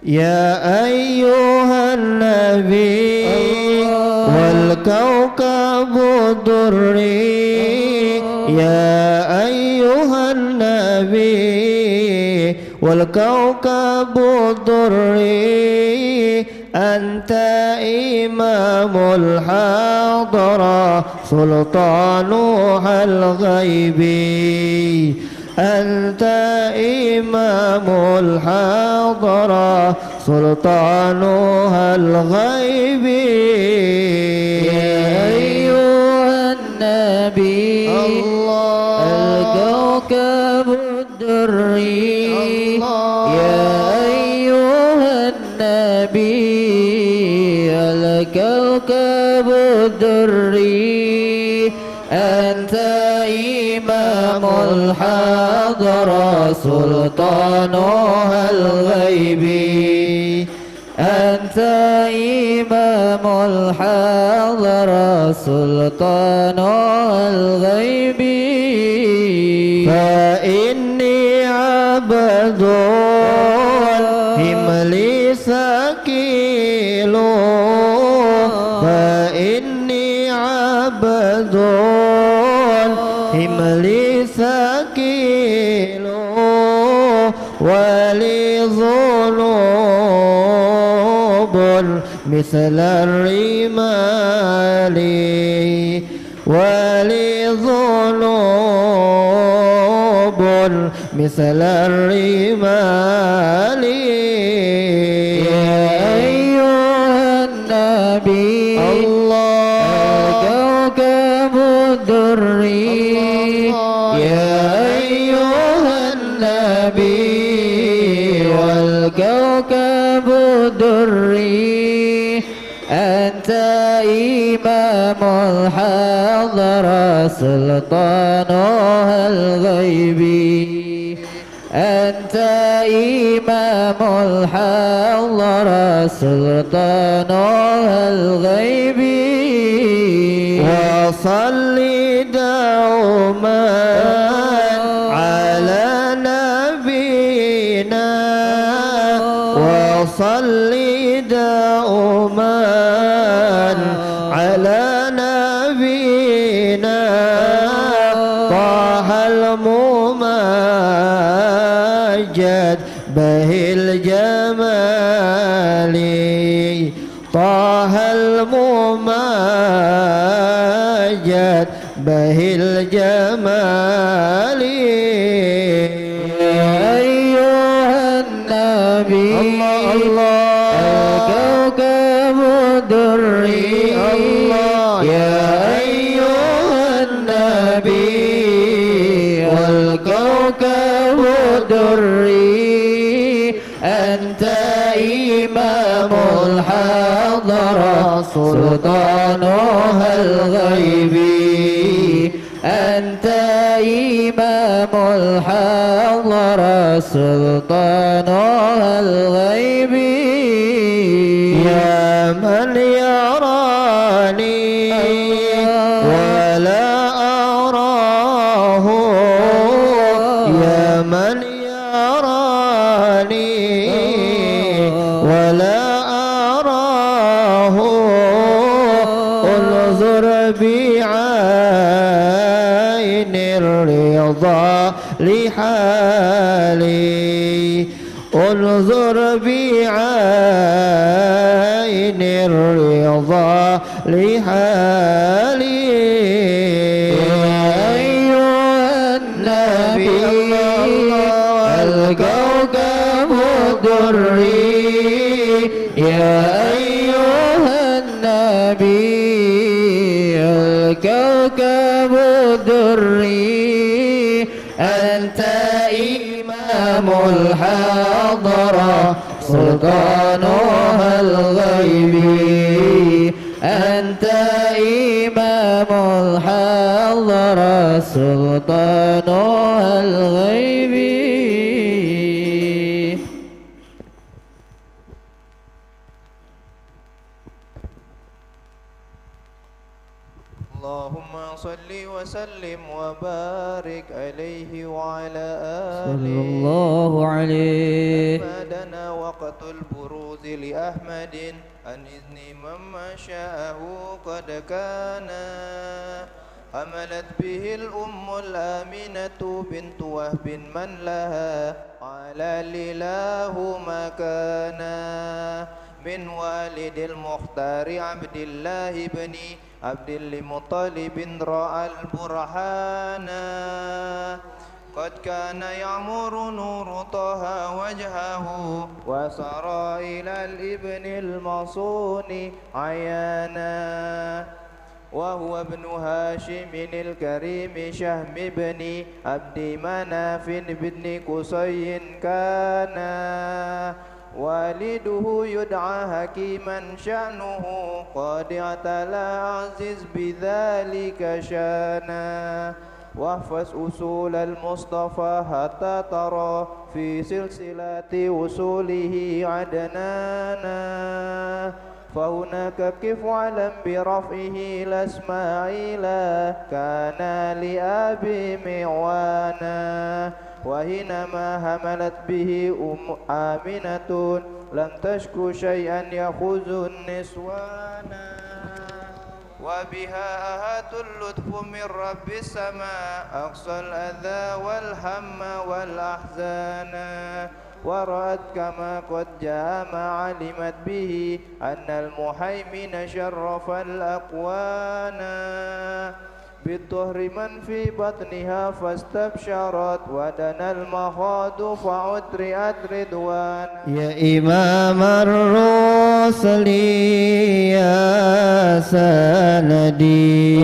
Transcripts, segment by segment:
يا أيها النبي والكوكب الدري يا أيها النبي والكوكب الدري أنت إمام الحضرة سلطانها الغيبي أنت إمام الحضرة سلطانها الغيبي يا أيها النبي الكوكب الدري يا أيها النبي الكوكب الدري أنت إمام الحضرة سلطانها الغيبي أنت إمام الحضرة سلطانها الغيبي فإني عبد هملي سكيل فإني عبد هملي سكيل ولي ذنوب مثل الرمال ولي ذنوب مثل الرمال يا أيها النبي الكوكب الدري يا أيها النبي والكوكب الدري أنت إمام الحضرة سلطانها الغيبي أنت إمام الحضرة سلطانها الغيبي وصلي دوما على نبينا وصلي دوما على نبينا طه الممجد به الجمال طه الممجد به الجمال يا أيها النبي الكوكب الدري يا أيها النبي والكوكب الدري أنت إمام الحضرة سلطانها الغيبي أنت إمام الحضرة سلطانها الغيبي يا من يراني ولا أراه يا من يراني ولا أراه انظر بعين الرضا لحالي انظر بعين الرضا لحالي يا أيها النبي الكوكب الدري يا أيها النبي الكوكب الدري أنت إمام الحضرة سلطانها الغيبي أنت إمام الحضرة سلطانها الغيبي اللهم صل وسلم وبارك عليه وعلى صلى آله الله عليه محمدنا وقت البروز لأحمد عن إذن من ما شاءه قد كان حملت به الأم الآمنة بنت وهب من لها على الإله ما كان من والد المختار عبد الله بن عبد المطلب رأى البرهان قد كان يعمر نور طه وجهه وسرى إلى الابن المصون عيانا وهو ابن هاشم الكريم شهم بن عبد مناف بن قصي كان والده يدعى حكيما شأنه قد اعتلى عزيز بذلك شانا واحفظ أصول المصطفى حتى ترى في سلسلة وصوله عدنانا فهناك كف علم برفعه لإسماعيل كان لأبي معوانا وحينما حملت به آمنة لم تشك شيئا يأخذ النسوان وبها أهات اللطف من رب السماء أقصى الأذى والهم والأحزان ورأت كما قد جاء ما علمت به أن المهيمن شرف الأقوان بالطهر من في بطنها فاستبشرت ودنا المخاض فعترئت رضوان يا إمام الرسل يا سندي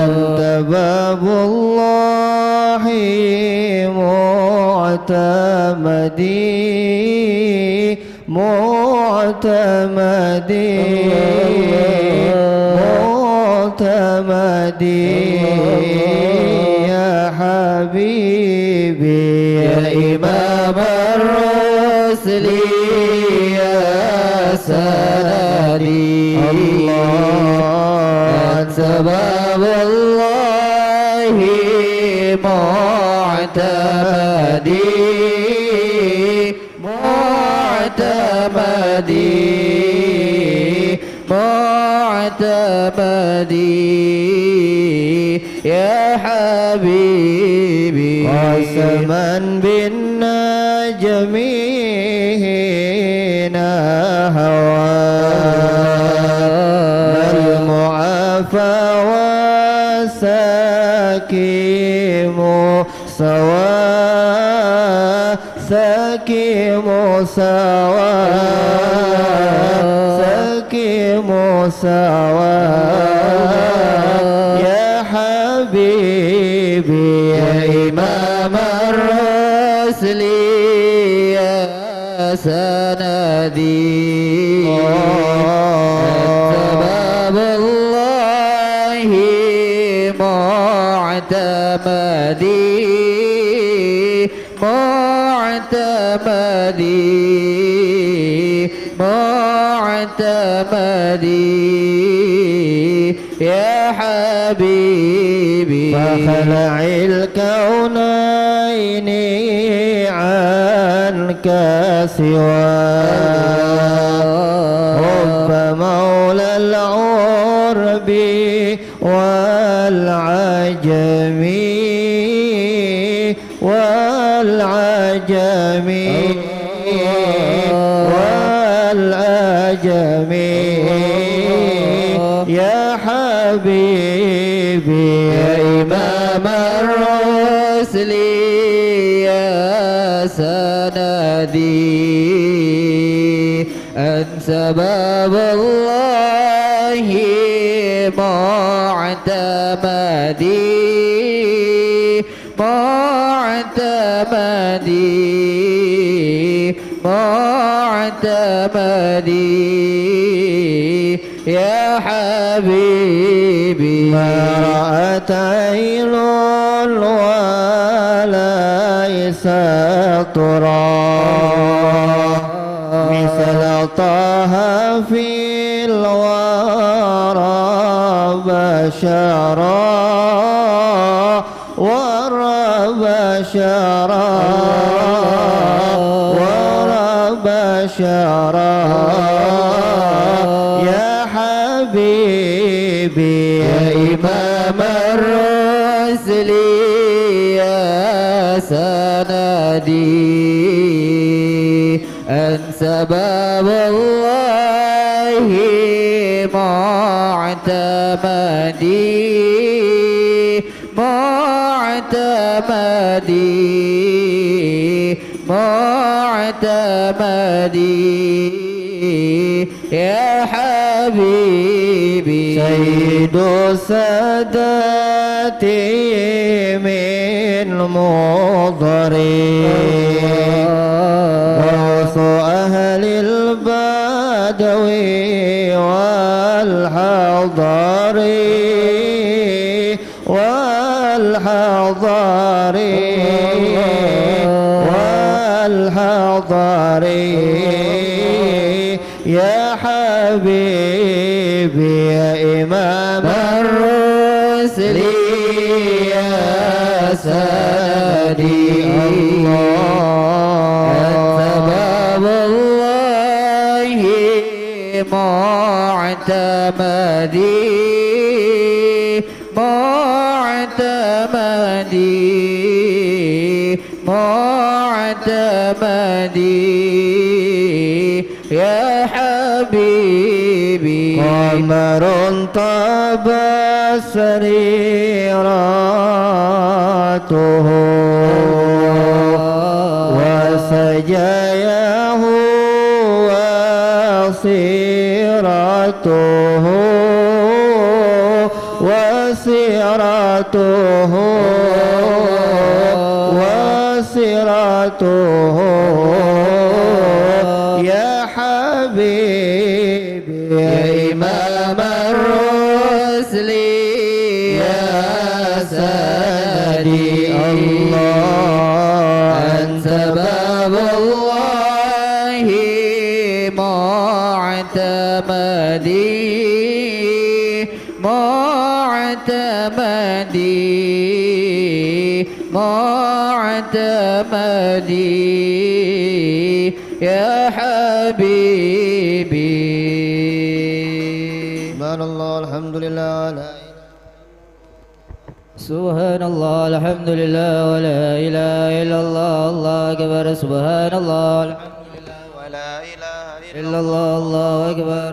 أنت باب الله معتمدي يا حبيبي يا إمام الرسل يا سندي أنت باب الله معتمدي يا حبيبي قسما بالنجمين هوى المعافى والسكيم سوا سكيم سوا يا حبيبي يا إمام الرسل يا سندي أنت باب الله معتمدي يا حبيبي فخلع الكونين عنك سواه حب مولى العرب والعجم يا حبيبي يا إمام الرسل يا سندي أنت باب الله معتمدي يا حبيبي ما رأت عين وليس ترى مثل طه في الورى بشرا ورى بشرا بشرا يا حبيبي يا إمام الرسل يا سندي أنت باب الله معتمدي معتمدي يا حبيبي سيد السادات من مضري غوث أهل البدو والحضر والحضر يا حبيبي يا إمام الرسل يا سندي أنت باب الله معتمدي يا حبيبي قمر طاب سريراته وسجاياه وصيرته يا حبيبي يا إمام الرسل يا سندي أنت باب الله معتمدي يا حبيبي سبحان الله الحمد لله لا سبحان الله الحمد لله ولا إله إلا الله الله أكبر سبحان الله الحمد لله ولا إله إلا الله الله أكبر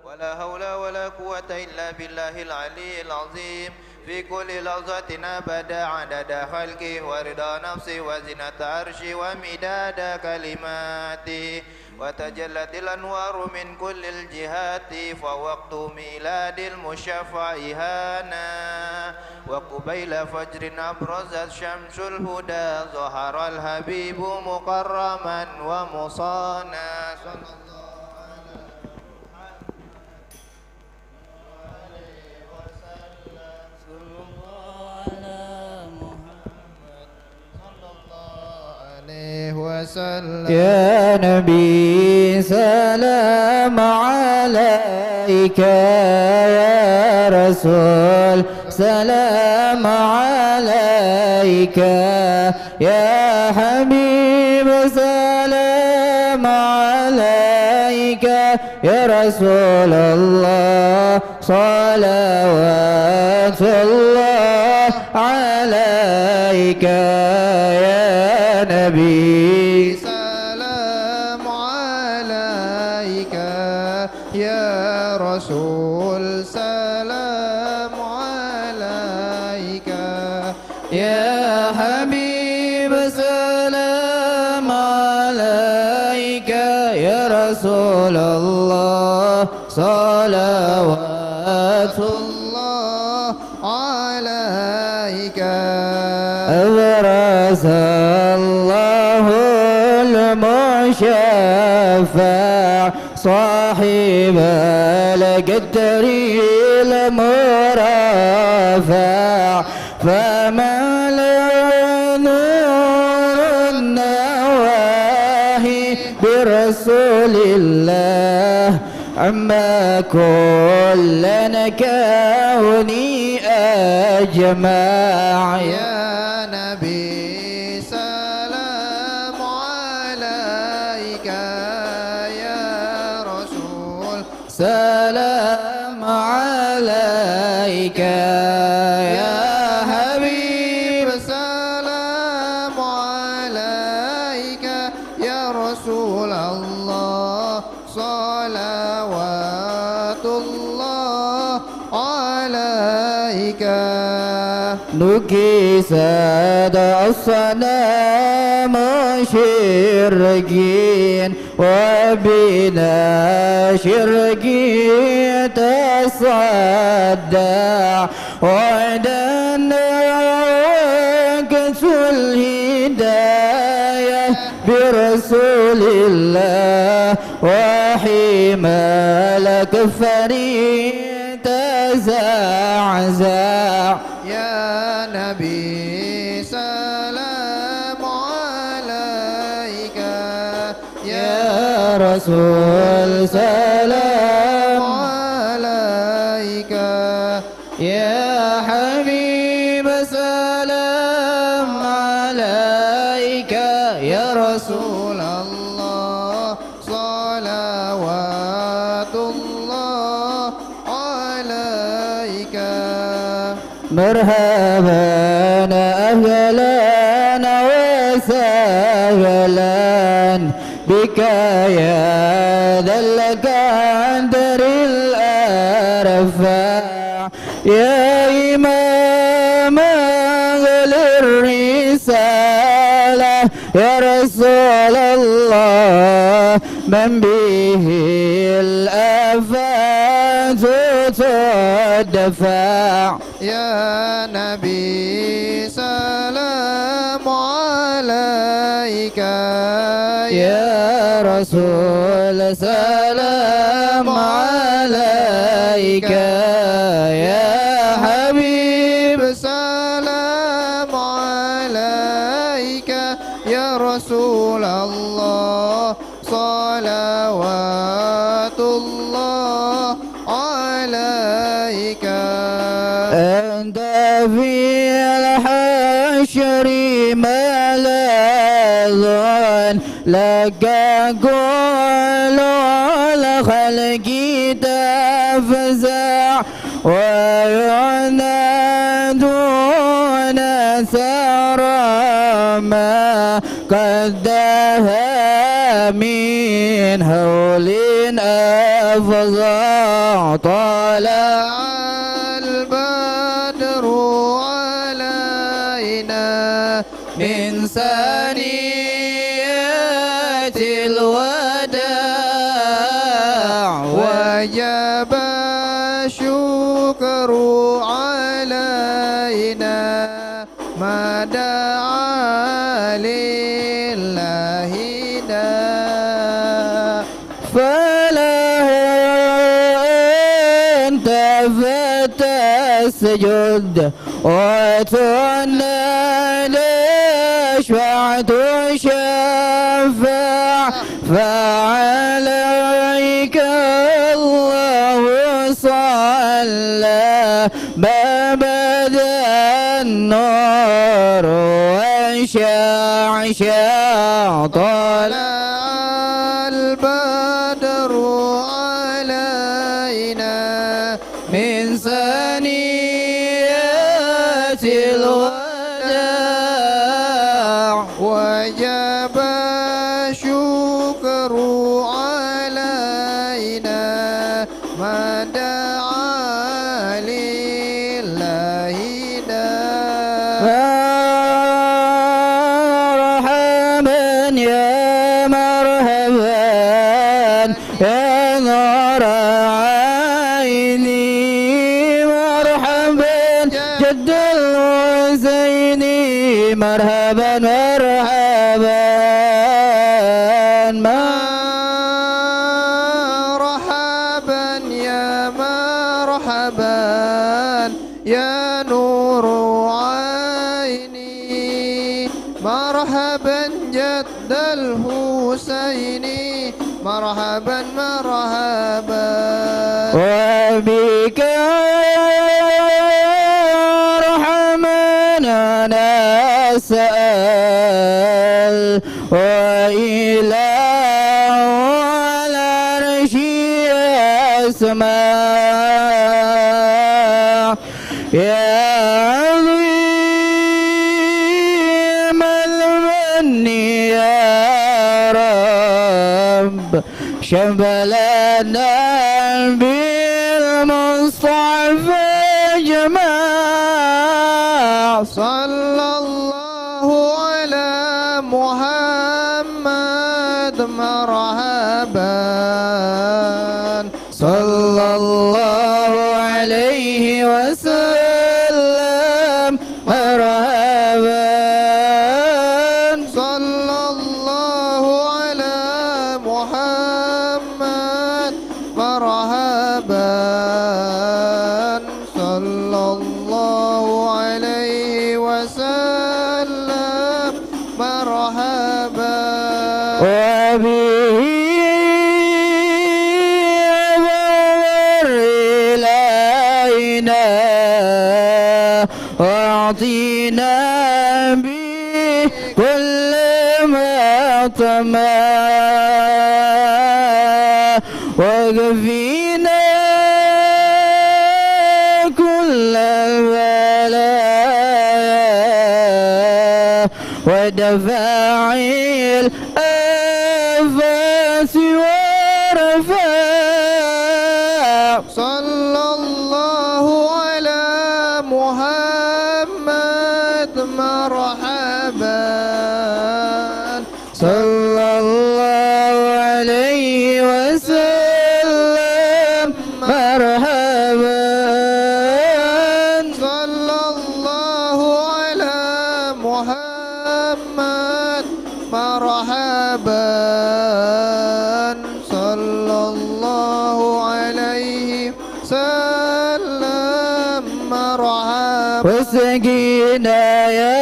ولا حول ولا قوة إلا بالله العلي العظيم في كل لحظة أبدا عدد خلقه ورضا نفسه وزنة عرشه ومداد كلماته وتجلت الأنوار من كل الجهات فوقت ميلاد المشفع هانا وقبيل فجر أبرزت شمس الهدى ظهر الحبيب مكرما ومصانا يا نبي سلام عليك يا رسول سلام عليك يا حبيب سلام عليك يا رسول الله صلوات الله عليك يا نبي سلام عليك يا رسول سلام عليك يا حبيب سلام عليك يا رسول الله صلوات الله عليك أبرز الله المشفع صاحب القدر المرافع فملأ نور النواهي برسول الله عما كل كوني أجمع يا نبي سلام عليك سلام عليك يا حبيب سلام عليك يا رسول الله صلوات الله عليك نكسد الصنم شرقين وبنا شرقي تصدع وعدنا كنس الهداية برسول الله وحمالك فريد تزعزع يا نبي سلام عليك يا رسول سلام عليك يا حبيب سلام عليك يا رسول الله صلوات الله عليك مرحبا أهلا وسهلا بك يا ذا القدر الأرفع يا إمام أهل الرسالة يا رسول الله من به الآفات تدفع يا نبي سلام عليك يا رسول سلام عليك يا حبيب سلام عليك يا رسول الله صلوات الله عليك أنت في الحشر ملاذ لك كل الخلق تفزع وينادون ثرى ما قدها من هول أفظع طلع البدر علينا من ثنيات الوداع وجب الشكر علينا ما دعا لله داع فله أنت فتسجد وتنادى شفعت شفع فعليك الله صلى ما بدا النور وشع طلع البدر علينا من ثنيات الوداع وجب الشكر علينا ما دعا لله داع مرحبا يا مرحبا يا نور عيني مرحبا جد الحسيني مرحبا مرحبا مرحبا يا مرحبا يا نور عيني مرحبا جد الحسيني مرحبا مرحبا وبك رحمن نسأل وإله العرش الأسماء يا عظيم المن يا رب شملنا بالمصطفى جماع صلى الله على محمد مرحبا صلى الله عليه وسلم مرحبا صلى الله على محمد مرحبا صلى الله عليه وسلم مرحبا وبه ظهر إلينا واعطينا به كل ما طمع وكفينا كل البلايا ودفاع الآفات ورفاع صلى الله على محمد مرحبا صلى الله عليه وسلم مرحبا صلى الله على محمد مرحبا صلى الله عليه وسلم مرحبا وسقينا يا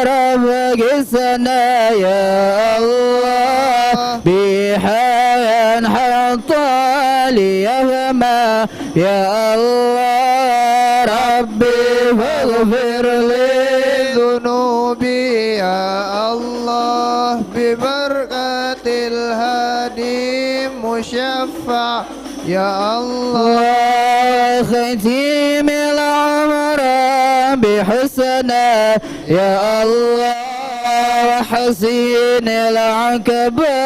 رب قسنا يا الله بحياة حتى ليفهما يا الله ربي فاغفر لي ذنوبي يا الله ببركة الهادي مشفع يا الله ختيم العمر بحسنى يا الله وحسين العقبة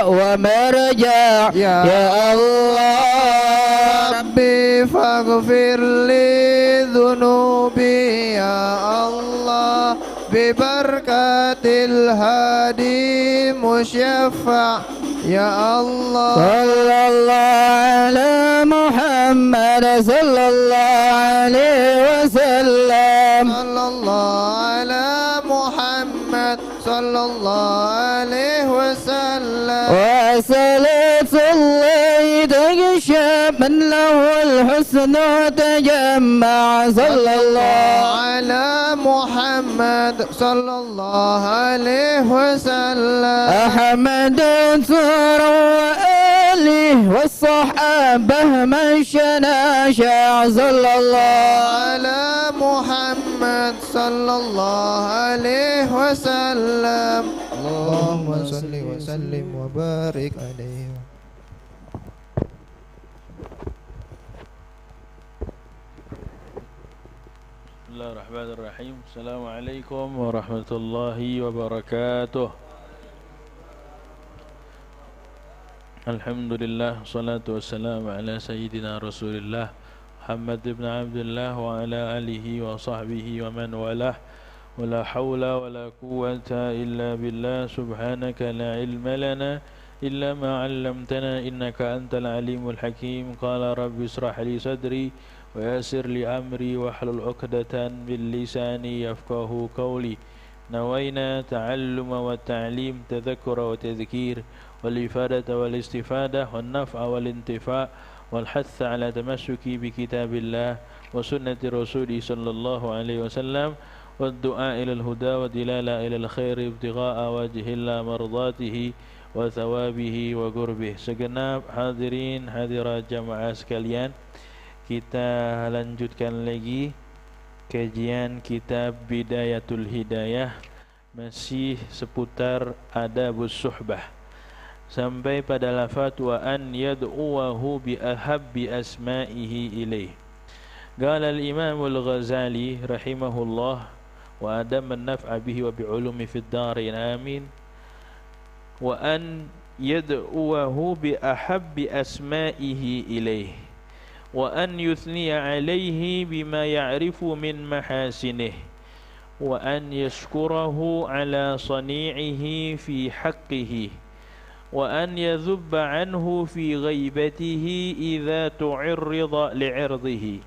ومرجع يا الله ربي فاغفر لي ذنوبي يا الله ببركة الهادي مشفع يا الله صلى الله على محمد صلى الله عليه وسلم صلى الله على محمد صلى الله عليه وسلم وصلاة الله تغشى من له الحسن تجمع صلى الله على محمد صلى الله عليه وسلم أحمد ترى وآله والصحابة من شناشع صلى الله على محمد صلى الله عليه وسلم اللهم صل وسلم وبارك عليه بسم الله الرحمن الرحيم السلام عليكم ورحمة الله وبركاته الحمد لله والصلاة والسلام على سيدنا رسول الله محمد بن عبد الله وعلى آله وصحبه ومن والاه ولا حول ولا قوة إلا بالله سبحانك لا علم لنا إلا ما علمتنا إنك أنت العليم الحكيم قال رب اشرح لي صدري ويسر لي أمري واحلل عقدة من لساني يفقه قولي نوينا تعلم والتعليم تذكر وتذكير والإفادة والاستفادة والنفع والانتفاع والحث على تمسك بكتاب الله وسنة رسوله صلى الله عليه وسلم والدعاء إلى الهدى ودلالة إلى الخير ابتغاء وجه الله مرضاته وثوابه وقربه. Segenap hadirin hadirat jamaah sekalian, kita lanjutkan lagi kajian kitab Bidayatul Hidayah, masih seputar adabus suhbah, sampai pada lafaz wa an yad'uwahu bi ahabbi asma'ihi ilaih. Qala al-Imam al-Ghazali rahimahullah wa adam an-naf'a bihi wa bi ulumi fid darin amin. Wa an yad'uwahu bi ahabbi asma'ihi ilaih wa an yuthniya alayhi bima ya'rifu min mahasinih wa an yashkurahu ala sani'ihi fi haqqihi wa an yadhubba anhu fi ghaibatihi idza tu'irrida li'irdihi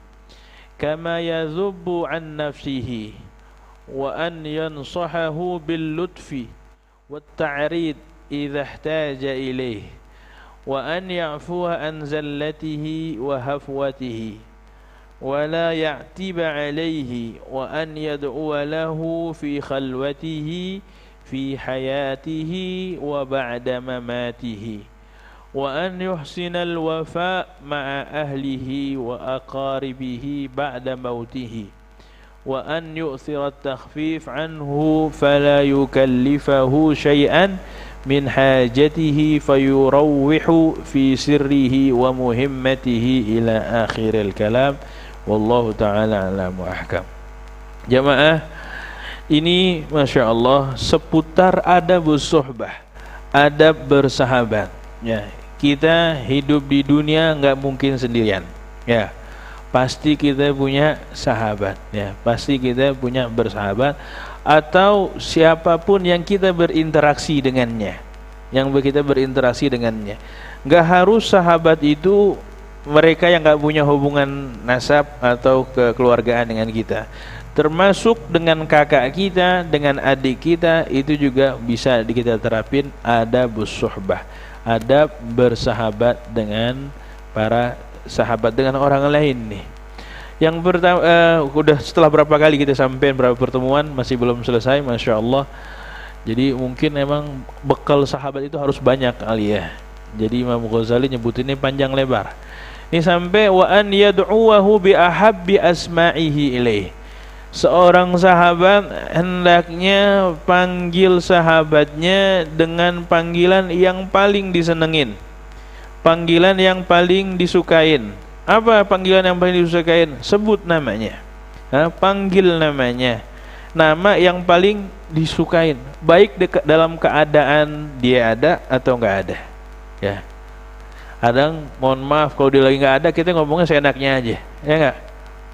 kama yadhubbu an nafsihi wa an yansahahu bil lutfi wat ta'rid idza ihtaja ilayhi wa an ya'fuwa an zallatihi wa hafwatihi wa la ya'tiba alayhi wa an yad'uwa lahu fi khalwatihi fi hayatihi wa ba'da mamatihi wa an yuhsina al-wafa' ma'a ahlihi wa aqaribihi ba'da mautihi wa an yu'thira at-takhfif anhu fala yukallifahu shay'an min hajatihi fayurawwihu fi sirrihi wa muhimmatihi ila akhiril kalam wallahu ta'ala alam wa ahkam. Jamaah, ini Masya Allah seputar adabus suhbah, adab bersahabat ya. Kita hidup di dunia nggak mungkin sendirian ya, pasti kita punya sahabat ya, pasti kita punya bersahabat atau siapapun yang kita berinteraksi dengannya, yang kita berinteraksi dengannya. Nggak harus sahabat itu mereka yang nggak punya hubungan nasab atau kekeluargaan dengan kita, termasuk dengan kakak kita, dengan adik kita, itu juga bisa kita terapin adabus suhbah, adab bersahabat dengan para sahabat, dengan orang lain nih. Yang pertama, udah setelah berapa kali kita sampai berapa pertemuan masih belum selesai, Masya Allah. Jadi mungkin emang bekal sahabat itu harus banyak kali ya. Jadi Imam Ghazali nyebutinnya panjang lebar. Ini sampai wa an yad'uwahu bi ahabbi asma'ihi ilaih. Seorang sahabat hendaknya panggil sahabatnya dengan panggilan yang paling disenengin, panggilan yang paling disukain. Apa panggilan yang paling disukain? Sebut namanya, panggil namanya, nama yang paling disukain, baik dalam keadaan dia ada atau nggak ada ya. Kadang mohon maaf kalau dia lagi nggak ada, kita ngomongnya seenaknya aja ya nggak,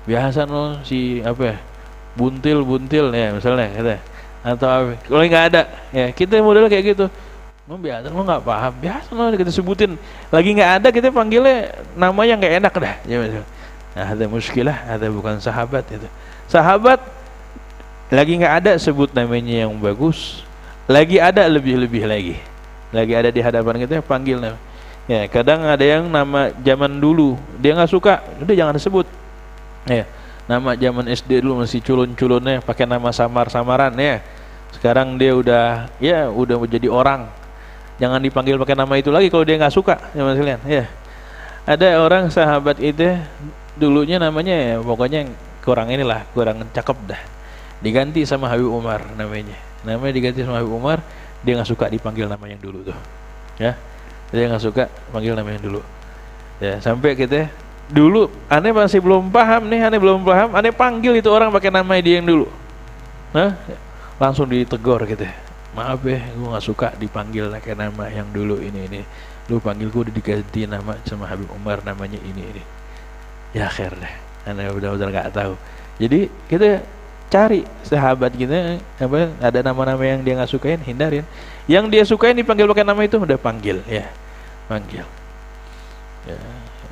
biasa no si apa ya, buntil ya misalnya gitu. Atau apa, kalau nggak ada ya kita model kayak gitu. Lo biasa, lo nggak paham, biasa lo kita sebutin. Lagi nggak ada kita panggilnya nama yang nggak enak dah. Nah, ada muskilah, ada bukan sahabat itu. Sahabat lagi nggak ada sebut namanya yang bagus. Lagi ada lebih lagi. Lagi ada di hadapan kita panggil nama. Ya, kadang ada yang nama zaman dulu dia nggak suka, udah jangan disebut. Ya, nama zaman SD dulu masih culun-culunnya pakai nama samar-samaran ya. Sekarang dia udah menjadi orang. Jangan dipanggil pakai nama itu lagi kalau dia nggak suka ya Mas Lian. Ya. Ada orang sahabat itu dulunya namanya ya pokoknya kurang cakep dah. Diganti sama Habib Umar namanya. Namanya diganti sama Habib Umar, dia nggak suka dipanggil nama yang dulu tuh. Ya. Dia nggak suka panggil nama yang dulu. Ya, sampai kita dulu aneh masih belum paham, aneh panggil itu orang pakai nama dia yang dulu. Nah, langsung ditegur gitu. Maaf ya, gue nggak suka dipanggil pakai nama yang dulu ini. Lu panggil gue udah diganti nama sama Habib Umar namanya ini. Ya akhir deh, aneh udah nggak tahu. Jadi kita cari sahabat kita apa ada nama-nama yang dia nggak sukain, hindarin. Yang dia sukain dipanggil pakai nama itu udah panggil ya. Panggil ya,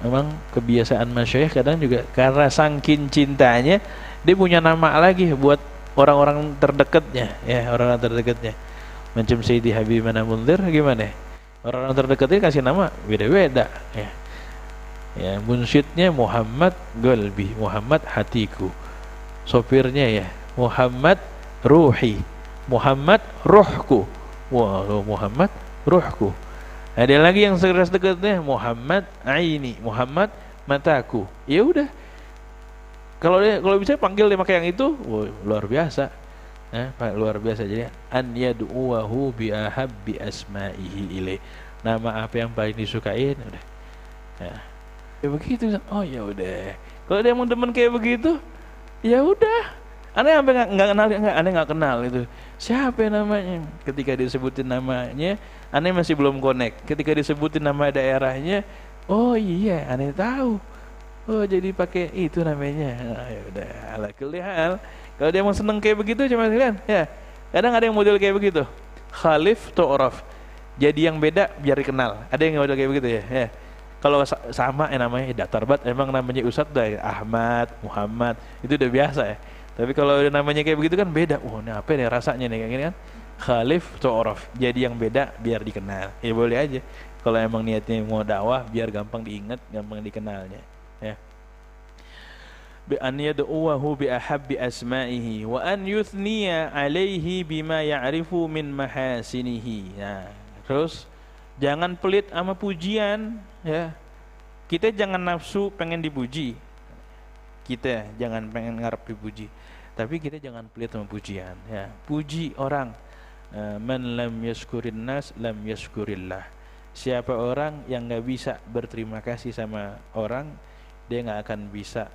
memang kebiasaan masyayikh kadang juga karena saking cintanya dia punya nama lagi buat orang-orang terdekatnya ya, orang-orang terdekatnya macam Sayyidi Habib Mana Munzir gimana, orang-orang terdekatnya kasih nama beda-beda ya. Ya, munsyidnya Muhammad Galbi, Muhammad hatiku, sopirnya ya Muhammad Ruhi, Muhammad Ruhku, wah Muhammad Ruhku. Ada lagi yang sekeras dekatnya Muhammad Aini, Muhammad mataku. Ya udah. Kalau bisa panggil dia pakai yang itu, luar biasa. Luar biasa. Jadi an yad'uwahu bi ahabbi asma'ihi ilaih. nama apa yang paling disukain, udah. Ya begitu. Oh ya udah. Kalau dia mau demen kayak begitu, ya udah. Aneh sampai nggak kenal, aneh nggak kenal itu. Siapa namanya? Ketika disebutin namanya, aneh masih belum connect. Ketika disebutin nama daerahnya, oh iya, aneh tahu. Oh jadi pakai itu namanya. Nah, ya udah. Ala kulli hal. Kalau dia mau seneng kayak begitu, cuma sekalian, ya. Kadang ada yang model kayak begitu. Khalif tu'raf. Jadi yang beda biar dikenal. Ada yang model kayak begitu ya. Ya. Kalau sama namanya datar banget, emang namanya Ustadz dah Ahmad, Muhammad, itu udah biasa ya. Tapi kalau namanya kayak begitu kan beda. Oh, ini apa nih rasanya nih kayak gini kan? Khalif tu'raf. Jadi yang beda biar dikenal. Ya boleh aja. Kalau emang niatnya mau dakwah biar gampang diingat, gampang dikenalnya. Ya. Bi an yad'uhu bi ahabbi asma'ihi wa an yuthniya 'alaihi bima ya'rifu min mahasinihi. Nah, terus jangan pelit sama pujian, ya. Kita jangan nafsu pengen dipuji. Kita jangan pengen ngarep dipuji. Tapi kita jangan pelit sama pujian, ya. Puji orang. Man lam yashkurin nas lam yashkurillah. Siapa orang yang enggak bisa berterima kasih sama orang, dia enggak akan bisa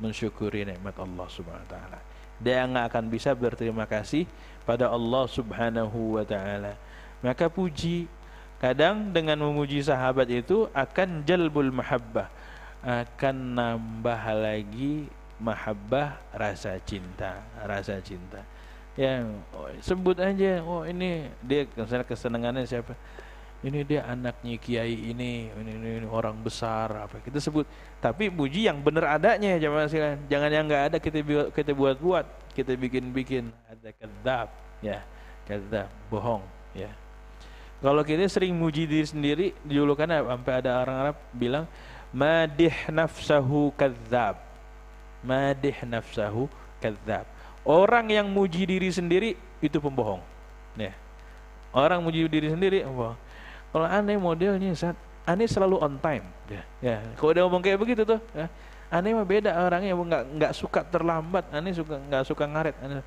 mensyukuri nikmat Allah Subhanahu wa taala. Dia enggak akan bisa berterima kasih pada Allah Subhanahu wa taala. Maka puji, kadang dengan memuji sahabat itu akan jalbul mahabbah, akan nambah lagi mahabbah, rasa cinta. Ya, sebut aja, oh ini dia kesenangannya siapa? Ini dia anaknya kiai ini orang besar apa kita sebut. Tapi puji yang benar adanya jemaah sekalian. Jangan yang enggak ada kita buat-buat, kita bikin-bikin. Ada kadzab, ya. Kadzab, bohong, ya. Kalau kita sering muji diri sendiri, dijulukan sampai ada orang Arab bilang madih nafsahu kadzab. Madih nafsahu kadzab. Orang yang muji diri sendiri itu pembohong. Ya. Orang muji diri sendiri pembohong. Kalau aneh modelnya saat aneh selalu on time. Ya. Kalau dia ngomong kayak begitu tuh, ya. Aneh mah beda orangnya, enggak suka terlambat, aneh enggak suka ngaret. Aneh.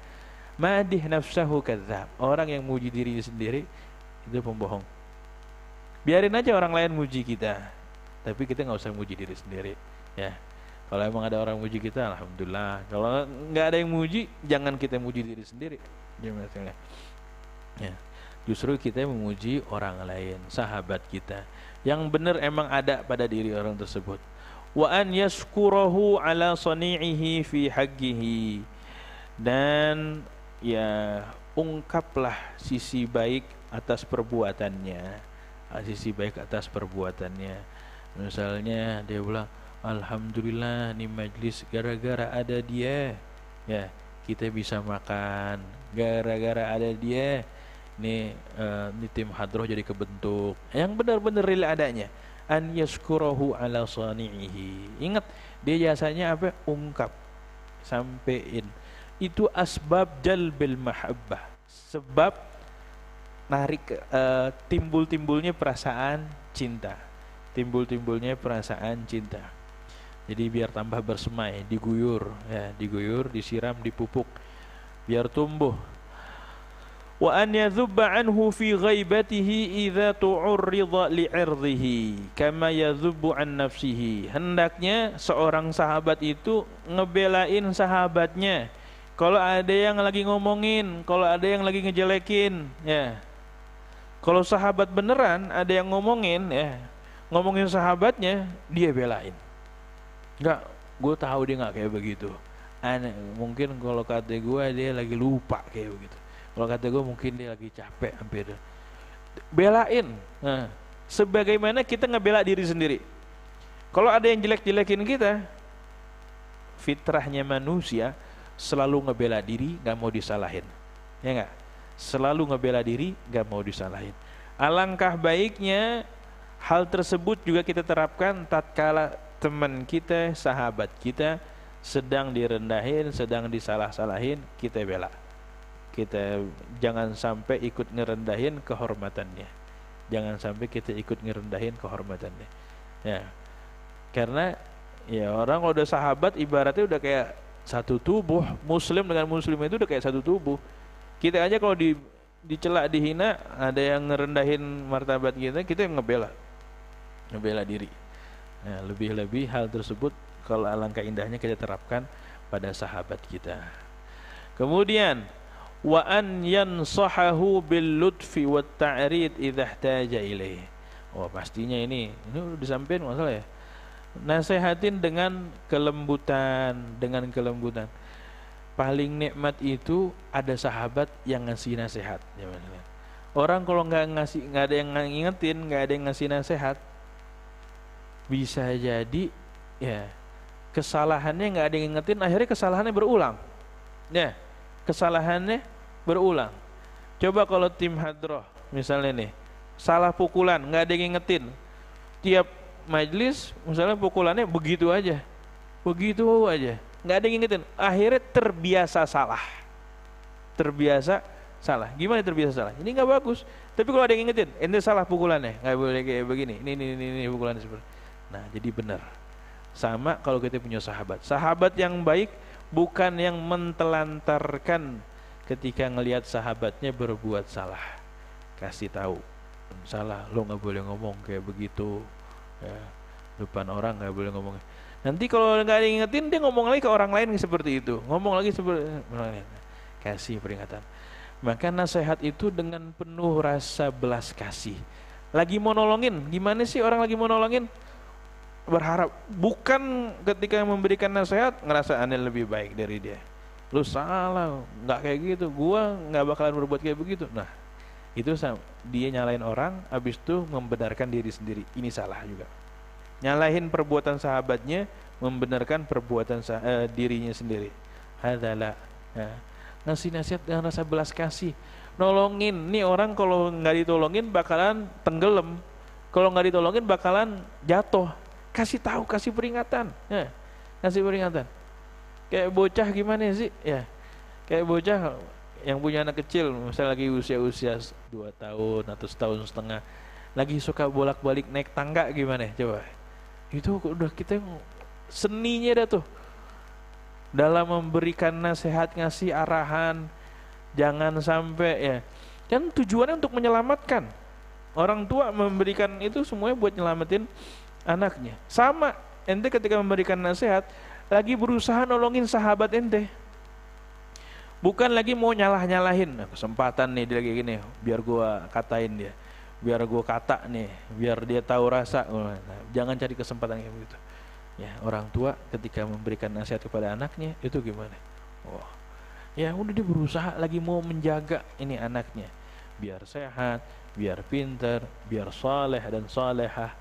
Madih nafsahu kadzab. Orang yang muji diri sendiri itu pembohong. Biarin aja orang lain muji kita, tapi kita nggak usah muji diri sendiri, ya. Kalau emang ada orang muji kita, alhamdulillah. Kalau nggak ada yang muji, jangan kita muji diri sendiri. Ya. Justru kita memuji orang lain, sahabat kita, yang benar emang ada pada diri orang tersebut. Wa an yashkurahu ala sani'ihi fi haqqihi. Dan ya ungkaplah sisi baik atas perbuatannya, sisi baik atas perbuatannya. Misalnya dia bilang, alhamdulillah nih majlis gara-gara ada dia, ya kita bisa makan. Gara-gara ada dia, nih tim hadroh jadi kebentuk. Yang benar-benar real adanya. An yashkurahu ala sani'ihi. Ingat, dia jasanya apa? Ungkap, sampein. Itu asbab jalbil mahabbah, sebab narik timbul-timbulnya perasaan cinta, jadi biar tambah bersemai, diguyur, ya, diguyur, disiram, dipupuk biar tumbuh. Wa an yadhubba anhu fi ghaibatihi idza tu'rida li'irdihi kama yadhubbu an nafsihi. Hendaknya seorang sahabat itu ngebelain sahabatnya kalau ada yang lagi ngomongin, kalau ada yang lagi ngejelekin, ya. Kalau sahabat beneran ada yang ngomongin, ya, ngomongin sahabatnya, dia belain. Enggak, gue tahu dia nggak kayak begitu. Aneh, mungkin kalau kata gue dia lagi lupa kayak begitu. Kalau kata gue mungkin dia lagi capek hampir. Belain. Nah, sebagaimana kita ngebela diri sendiri. Kalau ada yang jelek-jelekin kita, fitrahnya manusia selalu ngebela diri, nggak mau disalahin, ya nggak? Selalu ngebela diri, nggak mau disalahin. Alangkah baiknya hal tersebut juga kita terapkan tatkala teman kita, sahabat kita sedang direndahin, sedang disalah-salahin, kita bela. Kita jangan sampai ikut ngerendahin kehormatannya. Jangan sampai kita ikut ngerendahin kehormatannya. Ya. Karena ya orang kalau udah sahabat ibaratnya udah kayak satu tubuh. Muslim dengan muslim itu udah kayak satu tubuh. Kita aja kalau dicela, dihina, ada yang ngerendahin martabat kita yang ngebela diri. Nah, lebih-lebih hal tersebut kalau alangkah indahnya kita terapkan pada sahabat kita. Kemudian wa an yansahahu bil lutfi wat ta'rid idza ihtaja ilaih. Oh, pastinya ini udah disampaikan masalah ya. Nasehatin dengan kelembutan, Paling nikmat itu ada sahabat yang ngasih nasihat. Orang kalau nggak ada yang ngingetin, nggak ada yang ngasih nasihat, bisa jadi ya kesalahannya nggak ada yang ngingetin, akhirnya kesalahannya berulang. Ya, kesalahannya berulang. Coba kalau tim hadroh misalnya nih, salah pukulan, nggak ada yang ngingetin, tiap majelis misalnya pukulannya begitu aja, nggak ada yang ngingetin, akhirnya terbiasa salah. Gimana terbiasa salah? Ini nggak bagus. Tapi kalau ada yang ngingetin, ente salah pukulannya, nggak boleh kayak begini. Ini pukulannya seperti. Nah, jadi benar. Sama kalau kita punya sahabat yang baik bukan yang mentelantarkan ketika ngelihat sahabatnya berbuat salah. Kasih tahu, salah, lo nggak boleh ngomong kayak begitu. Ya, depan orang nggak boleh ngomong. Nanti kalau nggak diingetin, dia ngomong lagi ke orang lain seperti itu, kasih peringatan. Maka nasihat itu dengan penuh rasa belas kasih. Lagi mau nolongin, gimana sih orang lagi mau nolongin? Berharap, bukan ketika memberikan nasihat ngerasa aneh lebih baik dari dia. Lu salah, nggak kayak gitu, gua nggak bakalan berbuat kayak begitu. Nah, itu dia nyalain orang, habis itu membenarkan diri sendiri. Ini salah juga. Nyalahin perbuatan sahabatnya, membenarkan perbuatan dirinya sendiri. Hadalah, ya. Ngasih nasihat dengan rasa belas kasih, nolongin. Nih orang kalau nggak ditolongin bakalan tenggelam, kalau nggak ditolongin bakalan jatuh. Kasih tahu, kasih peringatan, ya. Kasih peringatan. Kayak bocah gimana sih, ya? Kayak bocah yang punya anak kecil, misalnya lagi usia 2 tahun atau 1,5 tahun, lagi suka bolak-balik naik tangga gimana? Coba. Itu udah kita seninya dah tuh dalam memberikan nasihat, ngasih arahan, jangan sampai ya. Dan tujuannya untuk menyelamatkan. Orang tua memberikan itu semuanya buat nyelamatin anaknya. Sama, ente ketika memberikan nasihat lagi berusaha nolongin sahabat ente. Bukan lagi mau nyalahin. Nah, kesempatan nih dia lagi gini, biar gua katain dia. Biar gua kata nih, biar dia tahu rasa. Nah, jangan cari kesempatan kayak begitu. Ya, orang tua ketika memberikan nasihat kepada anaknya itu gimana? Oh, ya udah dia berusaha lagi mau menjaga ini anaknya, biar sehat, biar pintar, biar saleh dan salehah.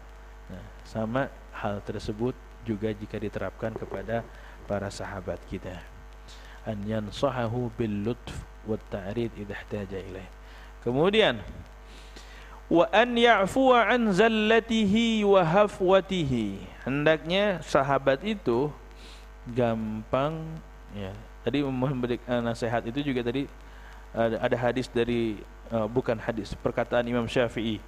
Nah, sama hal tersebut juga jika diterapkan kepada para sahabat kita. An yansahahu bil lutf wat ta'rid idza ihtaja ilaih. Kemudian wa an ya'fuwa an zallatihi wa hafwatihi. Hendaknya sahabat itu gampang ya. Tadi memberikan nasihat itu juga tadi ada hadis dari bukan hadis, perkataan Imam Syafi'i.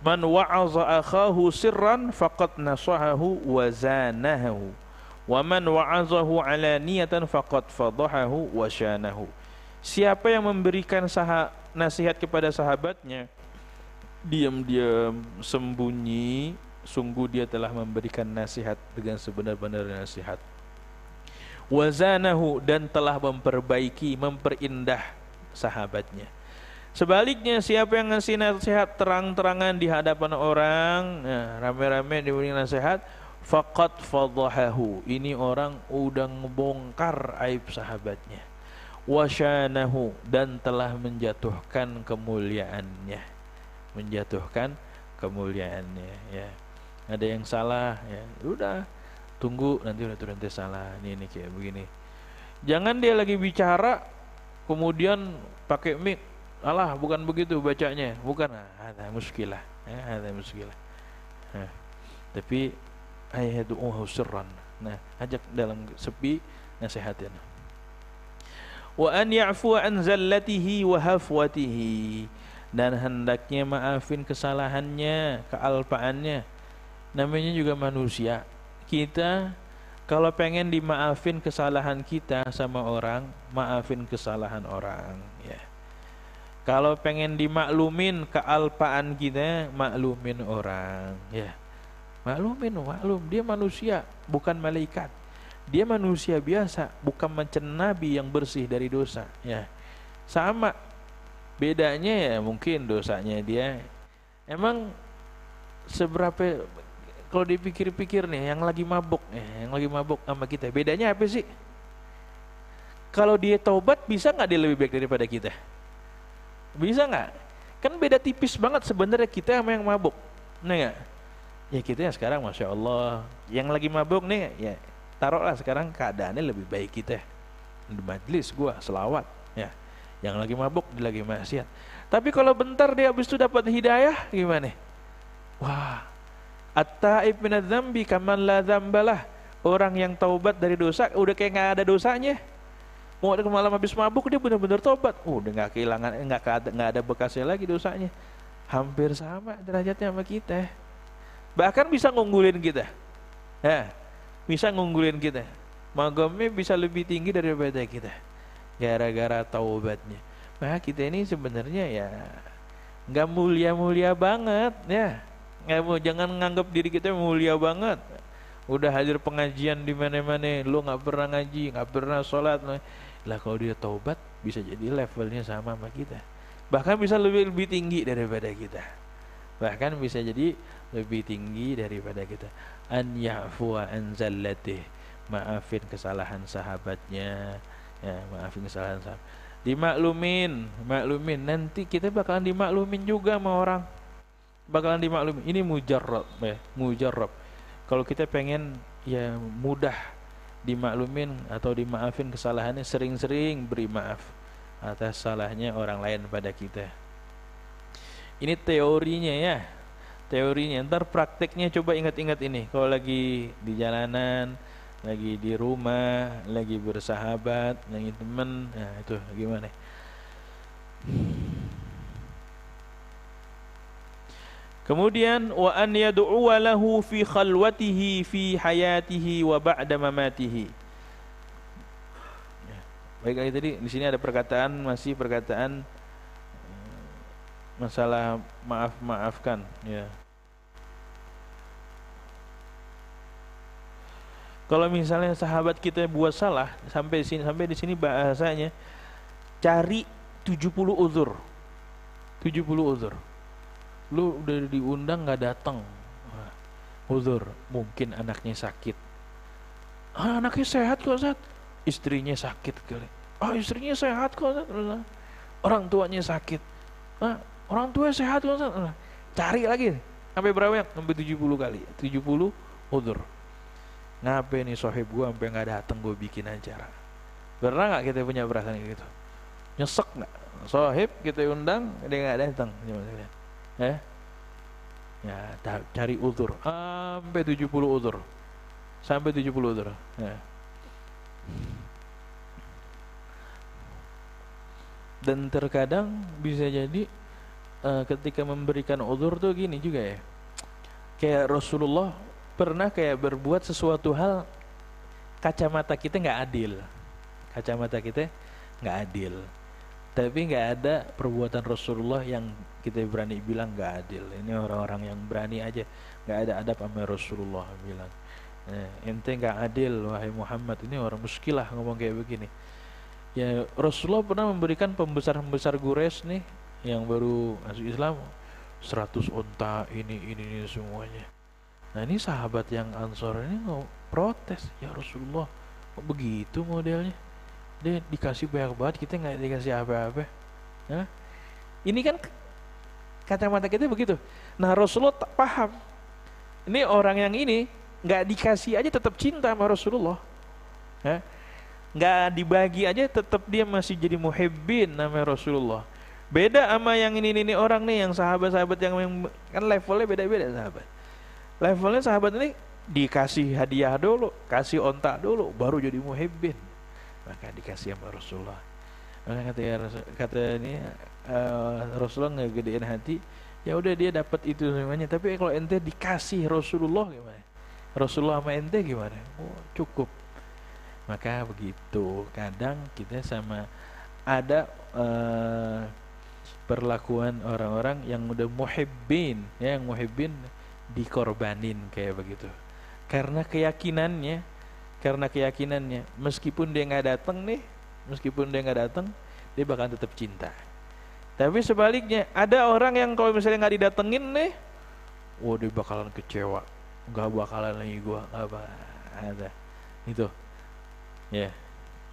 Man wa'aza akhahu sirran faqad nasahahu wa zanahu. Wa man wa'azahu alaniyatan faqad fadahahu wa syanahu. Siapa yang memberikan nasihat kepada sahabatnya diam-diam, sembunyi, sungguh dia telah memberikan nasihat dengan sebenar-benar nasihat. Wazanahu, dan telah memperbaiki, memperindah sahabatnya. Sebaliknya, siapa yang ngasih nasihat terang-terangan di hadapan orang, nah, rame-rame diberi nasihat, faqad fadahahu, ini orang udah ngebongkar aib sahabatnya. Wasyanahu, dan telah menjatuhkan kemuliaannya. Ya. Ada yang salah ya, udah tunggu nanti salah, ini kayak begini. Jangan dia lagi bicara kemudian pakai mic, alah bukan begitu bacanya, bukan, ada muskilah ya, ada muskilah. Nah, tapi ayadu'uhu sirran, nah ajak dalam sepi nasihatin. Wa an ya'fu an zallatihi wa hafwatihi, dan hendaknya maafin kesalahannya, kealpaannya. Namanya juga manusia. Kita kalau pengen dimaafin kesalahan kita sama orang, maafin kesalahan orang ya. Kalau pengen dimaklumin kealpaan kita, maklumin orang, ya. Maklum, dia manusia, bukan malaikat. Dia manusia biasa, bukan macam nabi yang bersih dari dosa, ya. Sama. Bedanya ya mungkin dosanya dia emang seberapa, kalau dipikir-pikir nih, yang lagi mabuk sama kita, bedanya apa sih? Kalau dia taubat, bisa nggak dia lebih baik daripada kita? Bisa nggak? Kan beda tipis banget sebenarnya kita sama yang mabuk, nih nggak? Ya kita yang sekarang masya Allah, yang lagi mabuk nih, ya taruhlah sekarang keadaannya lebih baik kita di majlis gua selawat, ya. Yang lagi mabuk, dia lagi maksiat. Tapi kalau bentar dia habis itu dapat hidayah, gimana? Wah, at-taib minadz-dzambi kaman la dzambalah. Orang yang taubat dari dosa udah kayak nggak ada dosanya. Mau ada malam habis mabuk dia benar-benar tobat, udah nggak kehilangan, nggak ada bekasnya lagi dosanya. Hampir sama derajatnya sama kita. Bahkan bisa ngunggulin kita, ya, bisa ngunggulin kita. Magamnya bisa lebih tinggi daripada kita, gara-gara taubatnya. Maka kita ini sebenarnya ya nggak mulia-mulia banget, ya. Jangan nganggap diri kita mulia banget. Udah hadir pengajian di mana-mana, lu nggak pernah ngaji, nggak pernah sholat. Lah kalau dia taubat bisa jadi levelnya sama kita. Bahkan bisa lebih tinggi daripada kita. Bahkan bisa jadi lebih tinggi daripada kita. An ya'fuwa an zallatih, maafin kesalahan sahabatnya, ya, maafin kesalahan sahabat. Dimaklumin, nanti kita bakalan dimaklumin juga sama orang. Bakalan dimaklumin. Ini mujarrab, ya, mujarrab. Kalau kita pengen ya mudah dimaklumin atau dimaafin kesalahannya, sering-sering beri maaf atas salahnya orang lain pada kita. Ini teorinya, ya, teorinya. Ntar prakteknya coba ingat-ingat ini. Kalau lagi di jalanan, lagi di rumah, lagi bersahabat, lagi temen, nah itu gimana? Kemudian wa an yad'u lahu fi khalwatihi fi hayatihi wa ba'da mamatihi. Baik, tadi di sini ada perkataan, masih perkataan masalah maafkan, ya. Kalau misalnya sahabat kita buat salah, sampai di sini bahasanya cari 70 uzur. 70 uzur. Lu udah diundang nggak datang, uzur, mungkin anaknya sakit. Anaknya sehat kok, Ustaz. Istrinya sakit kali. Istrinya sehat kok, Ustaz. Orang tuanya sakit. Orang tua sehat kok, Ustaz. Cari lagi sampai berapa? Sampai 70 kali. 70 uzur. Ngapain nih sohib gua sampai nggak datang, gua bikin acara. Pernah nggak kita punya perasaan gitu? Nyesek nggak? Sohib kita undang, dia nggak datang. Ya, cari uzur sampai 70 uzur, sampai 70 uzur, ya. Dan terkadang bisa jadi ketika memberikan uzur tuh gini juga, ya, kayak Rasulullah pernah kayak berbuat sesuatu hal, kacamata kita nggak adil, tapi nggak ada perbuatan Rasulullah yang kita berani bilang nggak adil. Ini orang-orang yang berani aja, nggak ada adab sama Rasulullah bilang, ente nggak adil wahai Muhammad. Ini orang muskilah ngomong kayak begini. Ya Rasulullah pernah memberikan pembesar Quraisy nih yang baru masuk Islam 100 unta ini semuanya. Nah ini sahabat yang Ansor ini protes, ya Rasulullah kok begitu modelnya? Dia dikasih banyak banget, kita nggak dikasih apa-apa. Nah, ini kan kacamata kita begitu. Nah Rasulullah tak paham. Ini orang yang ini nggak dikasih aja tetap cinta sama Rasulullah. Nggak dibagi aja tetap dia masih jadi muhibbin nama Rasulullah. Beda sama yang ini orang nih, yang sahabat-sahabat yang kan levelnya beda-beda sahabat. Levelnya sahabat ini dikasih hadiah dulu, kasih onta dulu, baru jadi muhibbin. Maka dikasih sama Rasulullah. Maka kata ini Rasulullah ngegedein hati, ya udah dia dapat itu semuanya. Tapi kalau ente dikasih Rasulullah gimana? Rasulullah sama ente gimana? Oh, cukup. Maka begitu. Kadang kita sama ada perlakuan orang-orang yang udah muhibbin, ya, yang muhibbin dikorbanin kayak begitu. Karena keyakinannya, meskipun dia nggak datang nih, dia bakal tetap cinta. Tapi sebaliknya, ada orang yang kalau misalnya nggak didatengin nih, dia bakalan kecewa, nggak bakalan lagi gua, nggak ada. Itu, ya,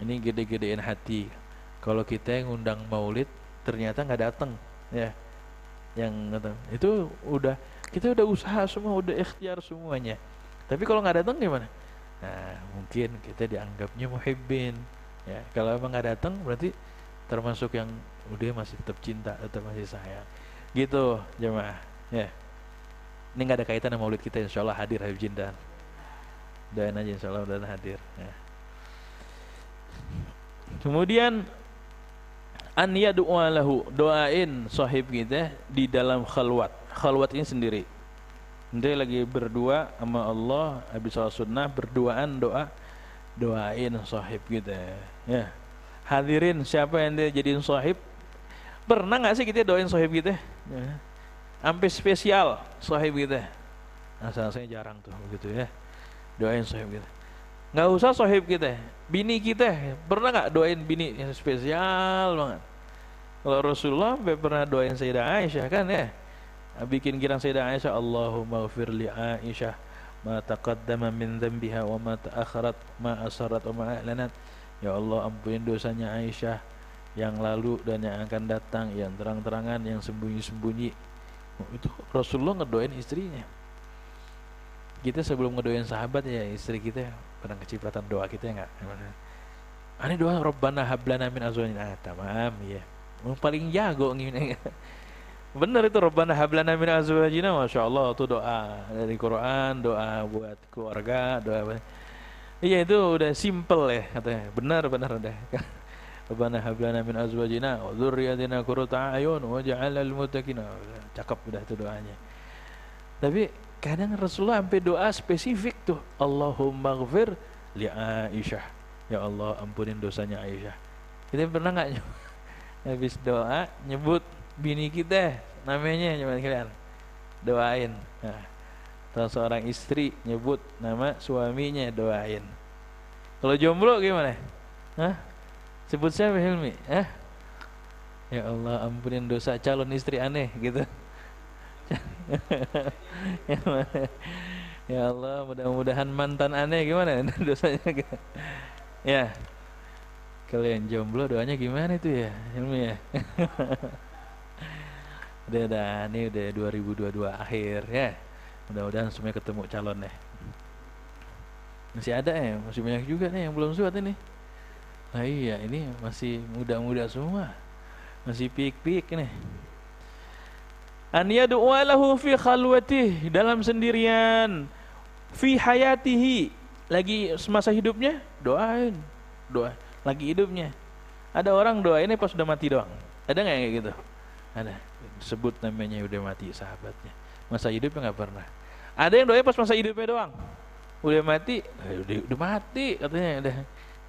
ini gede-gedein hati. Kalau kita yang undang maulid ternyata nggak datang, ya, yang datang itu kita udah usaha semua, udah ikhtiar semuanya. Tapi kalau nggak datang gimana? Nah, mungkin kita dianggapnya muhibbin, ya. Kalau emang nggak datang berarti termasuk yang udah masih tetap cinta, tetap masih sayang, gitu jemaah, ya. Ini nggak ada kaitan sama maulid kita, insyaallah hadir Habib Jindan. Doain aja insyaallah udah hadir, ya. Kemudian an yad'a lahu, doain sahib kita di dalam khalwat. Khalwat ini sendiri. Dia lagi berdua sama Allah, habis salat sunnah berduaan doain sahib kita, ya. Hadirin siapa yang dia jadiin sahib? Pernah nggak sih kita doain sahib kita? Ya. Sampai spesial sahib kita. Nah, saya jarang tuh begitu, ya. Doain sahib kita. Nggak usah sahib kita, bini kita. Pernah nggak doain bini yang spesial banget? Kalau Rasulullah pernah doain Sayyidah Aisyah kan, ya. Bikin kirang Sayyidah Aisyah, Allahumma ghfir li Aisyah ma taqaddama min dhanbiha wa ma ta'akharat ma asarrat wa ma a'lanat. Ya Allah, ampunin dosanya Aisyah yang lalu dan yang akan datang, yang terang-terangan, yang sembunyi-sembunyi. Itu Rasulullah ngedoain istrinya. Kita sebelum ngedoain sahabat, ya, istri kita pernah kecipratan doa kita enggak? Ini doa Rabbana hablana min azwajina, tamam, ya. Paling jago ngene. Benar itu Rabbana hablana min azwajina, Masya Allah, itu doa dari Quran, doa buat keluarga, doa. Iya, itu udah simple, ya, katanya. Benar udah. Rabbana hablana min azwajina wa dzurriyyatina qurrata a'yun waj'alnal muttaqina. Cakep udah itu doanya. Tapi kadang Rasulullah sampai doa spesifik tuh, Allahumma ghfir li Aisyah. Ya Allah, ampunin dosanya Aisyah. Kita pernah enggak habis doa nyebut bini kita namanya, coba kalian doain. Nah, atau seorang istri nyebut nama suaminya, doain. Kalau jomblo gimana? Hah? Sebut siapa, Hilmi? Hah? Ya Allah, ampunin dosa calon istri aneh, gitu. Ya Allah, mudah-mudahan mantan aneh, gimana dosanya? Ya, kalian jomblo doanya gimana itu, ya, Hilmi, ya? Udah, ini udah 2022 akhir, ya. Mudah-mudahan semuanya ketemu calon, ya. Masih ada, ya, masih banyak juga nih yang belum suat ini. Nah iya, ini masih muda-muda semua, masih pik-pik nih. An yad'a lahu fi khalwatihi, dalam sendirian, fi hayatihi, lagi semasa hidupnya doain, doa lagi hidupnya. Ada orang doainnya pas udah mati doang. Ada nggak yang kayak gitu? Ada. Sebut namanya udah mati sahabatnya. Masa hidupnya nggak pernah. Ada yang doain pas masa hidupnya doang. Udah mati, udah mati katanya, udah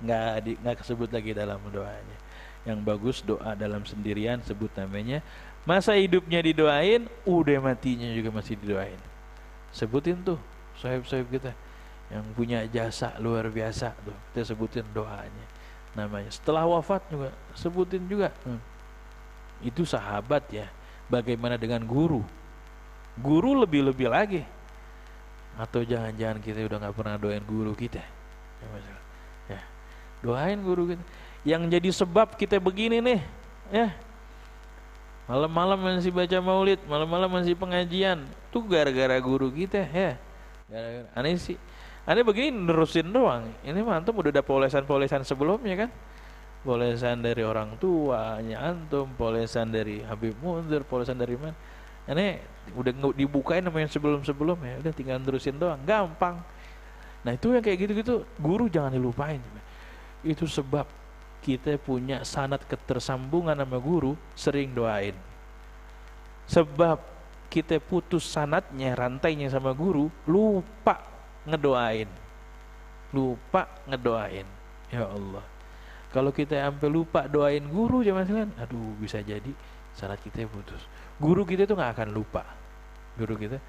nggak kesebut lagi dalam doanya. Yang bagus doa dalam sendirian, sebut namanya. Masa hidupnya didoain, udah matinya juga masih didoain. Sebutin tuh sahib-sahib kita yang punya jasa luar biasa tuh, kita sebutin doanya, namanya. Setelah wafat juga sebutin juga. Itu sahabat, ya. Bagaimana dengan guru? Guru lebih-lebih lagi. Atau jangan-jangan kita udah nggak pernah doain guru kita? Ya, doain guru kita. Yang jadi sebab kita begini nih, ya. Malam-malam masih baca maulid, malam-malam masih pengajian, tuh gara-gara guru kita, ya. Gara-gara aneh sih. Aneh begini nerusin doang. Ini mantap, udah ada polesan-polesan sebelumnya kan. Polesan dari orang tuanya antum, polesan dari Habib Munzir, polesan dari mana. Ini udah dibukain sama yang sebelum-sebelumnya, udah tinggal terusin doang, gampang. Nah itu yang kayak gitu-gitu, guru jangan dilupain. Itu sebab kita punya sanad ketersambungan sama guru, sering doain. Sebab kita putus sanadnya, rantainya sama guru, lupa ngedoain. Ya Allah, kalau kita sampai lupa doain guru, jangan sekalian, aduh, bisa jadi salat kita putus. Guru kita itu nggak akan lupa. Guru kita,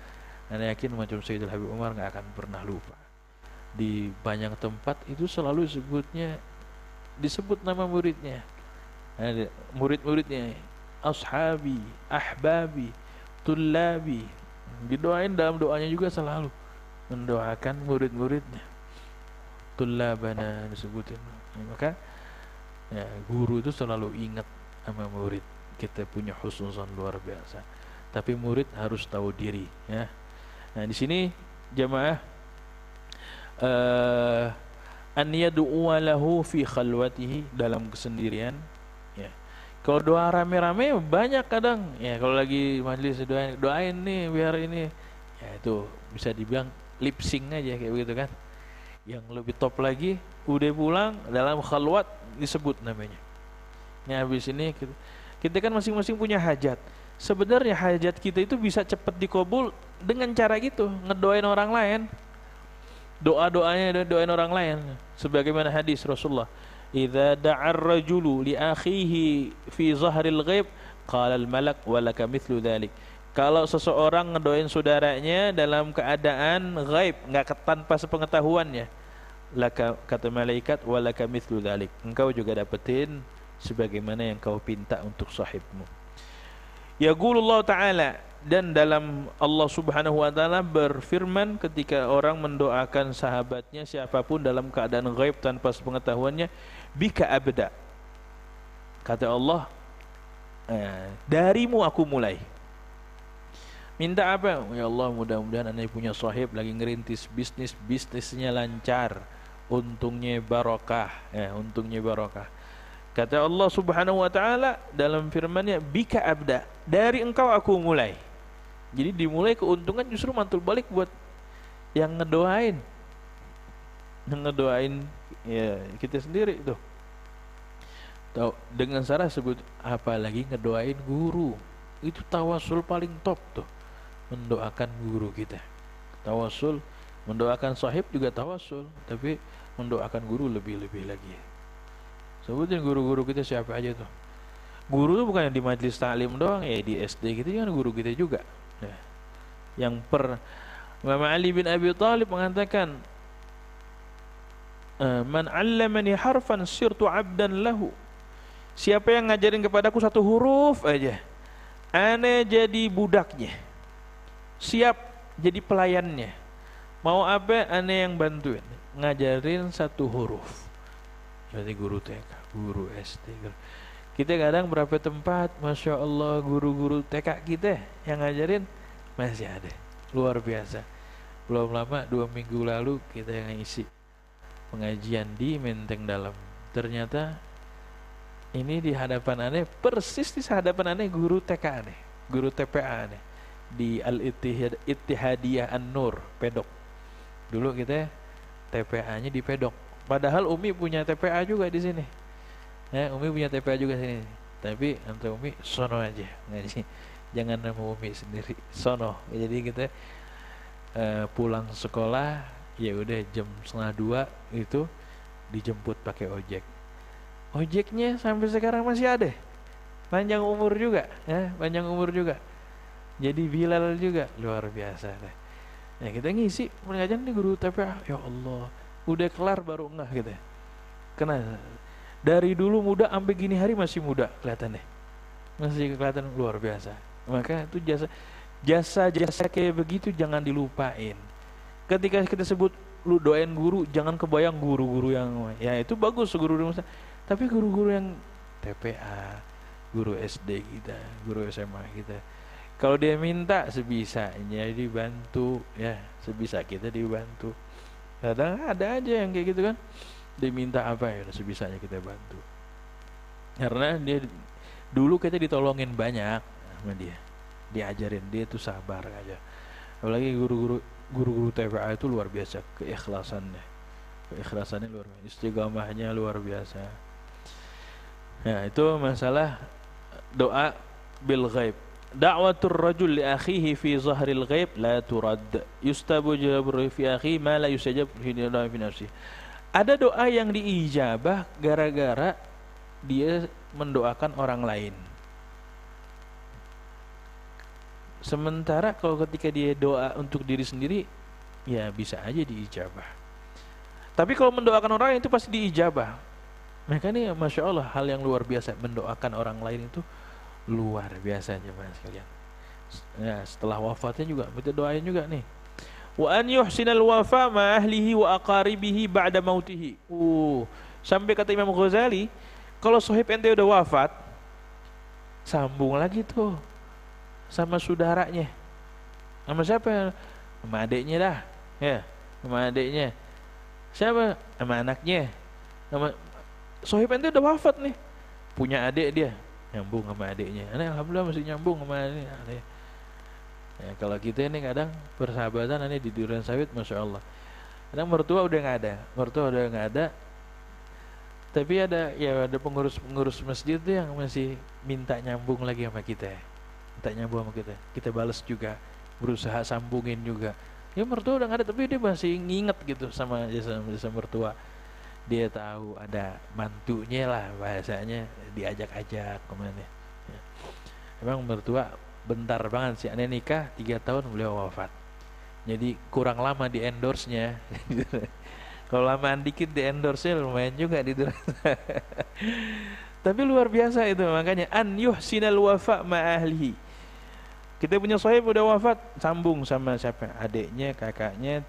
Anda yakin macam Sayyidul Habib Umar nggak akan pernah lupa. Di banyak tempat itu selalu disebut nama muridnya. Ada murid-muridnya, ashabi, ahbabi, tullabi. Didoain dalam doanya juga selalu mendoakan murid-muridnya. Tullabana disebutin. Maka ya, guru itu selalu ingat sama murid. Kita punya husnuzan luar biasa. Tapi murid harus tahu diri, ya. Nah, di sini jamaah an yad'u lahu fi khalwatihi, dalam kesendirian, ya. Kalau doa rame-rame banyak kadang, ya, kalau lagi majelis doain nih biar ini, ya itu bisa dibilang lip sync aja kayak begitu kan. Yang lebih top lagi udah pulang dalam khalwat disebut namanya. Nah, habis ini kita kan masing-masing punya hajat. Sebenarnya hajat kita itu bisa cepat dikabul dengan cara gitu, ngedoain orang lain. Doa-doanya doain orang lain. Sebagaimana hadis Rasulullah, "Idza da'a ar-rajulu li akhihi fi zahril ghaib, qala al-malak wa laka mithlu dzalik." Kalau seseorang ngedoain saudaranya dalam keadaan ghaib, enggak tanpa sepengetahuannya, laka, kata malaikat, wa laka mithlu dzalik. Engkau juga dapetin sebagaimana yang kau pinta untuk sahibmu. Yaqulullah ta'ala, dan dalam Allah subhanahu wa ta'ala berfirman ketika orang mendoakan sahabatnya siapapun dalam keadaan ghaib tanpa sepengetahuannya, bika abda, kata Allah, darimu aku mulai. Minta apa? Ya Allah, mudah-mudahan Anda punya sahib lagi ngerintis bisnisnya lancar, untungnya barokah, ya, untungnya barokah. Kata Allah subhanahu wa ta'ala dalam firman-Nya, bika abda, dari engkau aku mulai. Jadi dimulai keuntungan justru mantul balik buat yang ngedoain. Yang ngedoain ya kita sendiri tuh. Tahu, dengan cara sebut apalagi ngedoain guru. Itu tawasul paling top tuh. Mendoakan guru kita. Tawasul, mendoakan sahib juga tawasul, tapi mendoakan guru lebih-lebih lagi. Sebutin guru-guru kita siapa aja tuh. Guru tuh bukan yang di majelis ta'lim doang, ya di SD gitu kan guru kita juga. Ya. Yang Imam Ali bin Abi Thalib mengatakan, man 'allamani harfan sirtu 'abdan lahu. Siapa yang ngajarin kepadaku satu huruf aja, ane jadi budaknya. Siap jadi pelayannya. Mau apa ane yang bantuin. Ngajarin satu huruf. Berarti guru TK, guru SD. Kita kadang berapa tempat, Masya Allah, guru-guru TK kita yang ngajarin masih ada. Luar biasa. Belum lama, 2 minggu lalu kita yang isi pengajian di Menteng Dalam. Ternyata ini di hadapan aneh, persis di hadapan aneh guru TK aneh, guru TPA aneh di Al-Ittihadiyah An-Nur, Pedok. Dulu kita TPA-nya di Pedok. Padahal Umi punya TPA juga di sini. Ya, Umi punya TPA juga di sini. Tapi antar Umi sono aja ngaji. Jangan nama Umi sendiri. Sono. Jadi kita pulang sekolah ya udah jam 1:30 itu dijemput pakai ojek. Ojeknya sampai sekarang masih ada. Panjang umur juga, ya, panjang umur juga. Jadi Bilal juga luar biasa deh. Ya kita ngisi pengajian di guru TPA. Ya Allah. Udah kelar baru ngeh gitu. Karena dari dulu muda sampai gini hari masih muda kelihatannya. Masih kelihatan luar biasa. Maka itu jasa kayak begitu jangan dilupain. Ketika kita sebut lu doain guru, jangan kebayang guru-guru yang ya itu bagus guru-guru, tapi guru-guru yang TPA, guru SD kita, guru SMA kita. Kalau dia minta sebisanya dibantu, ya sebisa kita dibantu. Kadang ada aja yang kayak gitu kan, dia minta apa ya sebisanya kita bantu. Karena dia dulu kita ditolongin banyak sama dia, diajarin dia tuh sabar aja. Apalagi guru-guru TPA itu luar biasa keikhlasannya luar biasa, istiqamahnya luar biasa. Ya itu masalah doa bil ghaib. Da'watur rajul li akhihi fi zahril ghaib la turad. Yustajabu fi akhi ma la yustajab fi nafsi. Ada doa yang diijabah gara-gara dia mendoakan orang lain. Sementara kalau ketika dia doa untuk diri sendiri, ya bisa aja diijabah. Tapi kalau mendoakan orang lain itu pasti diijabah. Makanya Masya Allah, hal yang luar biasa, mendoakan orang lain itu luar biasa jemaah sekalian. Ya, setelah wafatnya juga kita doain juga nih. Wa an yuhsinal wafa ma ahlihi wa aqaribihi ba'da mautihi. Sampai kata Imam Ghazali, kalau sohib ente udah wafat, sambung lagi tuh sama saudaranya. Sama siapa? Sama adiknya dah. Ya, sama adiknya. Siapa? Sama anaknya. Sama sohib ente udah wafat nih, punya adik dia, nyambung sama adiknya. Alhamdulillah masih nyambung sama adik. Ya, kalau kita ini kadang persahabatan ini di Durian Sawit, Masya Allah. Kadang mertua udah nggak ada, tapi ada pengurus masjid tuh yang masih minta nyambung lagi sama kita, kita balas juga, berusaha sambungin juga. Ya mertua udah nggak ada, tapi dia masih nginget gitu sama jasa mertua. Dia tahu ada mantunya lah, bahasanya diajak-ajak kemana ya. Emang mertua bentar banget sih, aneh nikah 3 tahun beliau wafat, jadi kurang lama di endorse-nya. Kalau lamaan dikit di endorse-nya lumayan juga di tapi luar biasa itu. Makanya an yuhsinal wafa ma ahlihi. Kita punya sahib udah wafat, sambung sama siapa? Adiknya, kakaknya,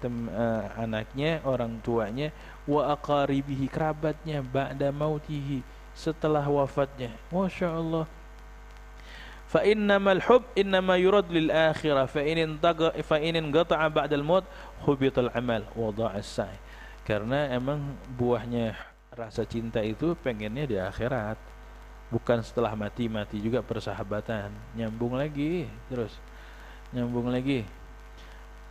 anaknya, orang tuanya, wa aqaribihi, kerabatnya, ba'da mautihi, setelah wafatnya. Masya Allah. Fa innamal hub innama yurad lil akhirah fa in inqata'a ba'dal maut hubital amal wa dha'as sa'i. Karena emang buahnya rasa cinta itu pengennya di akhirat, bukan setelah mati juga persahabatan. Nyambung lagi.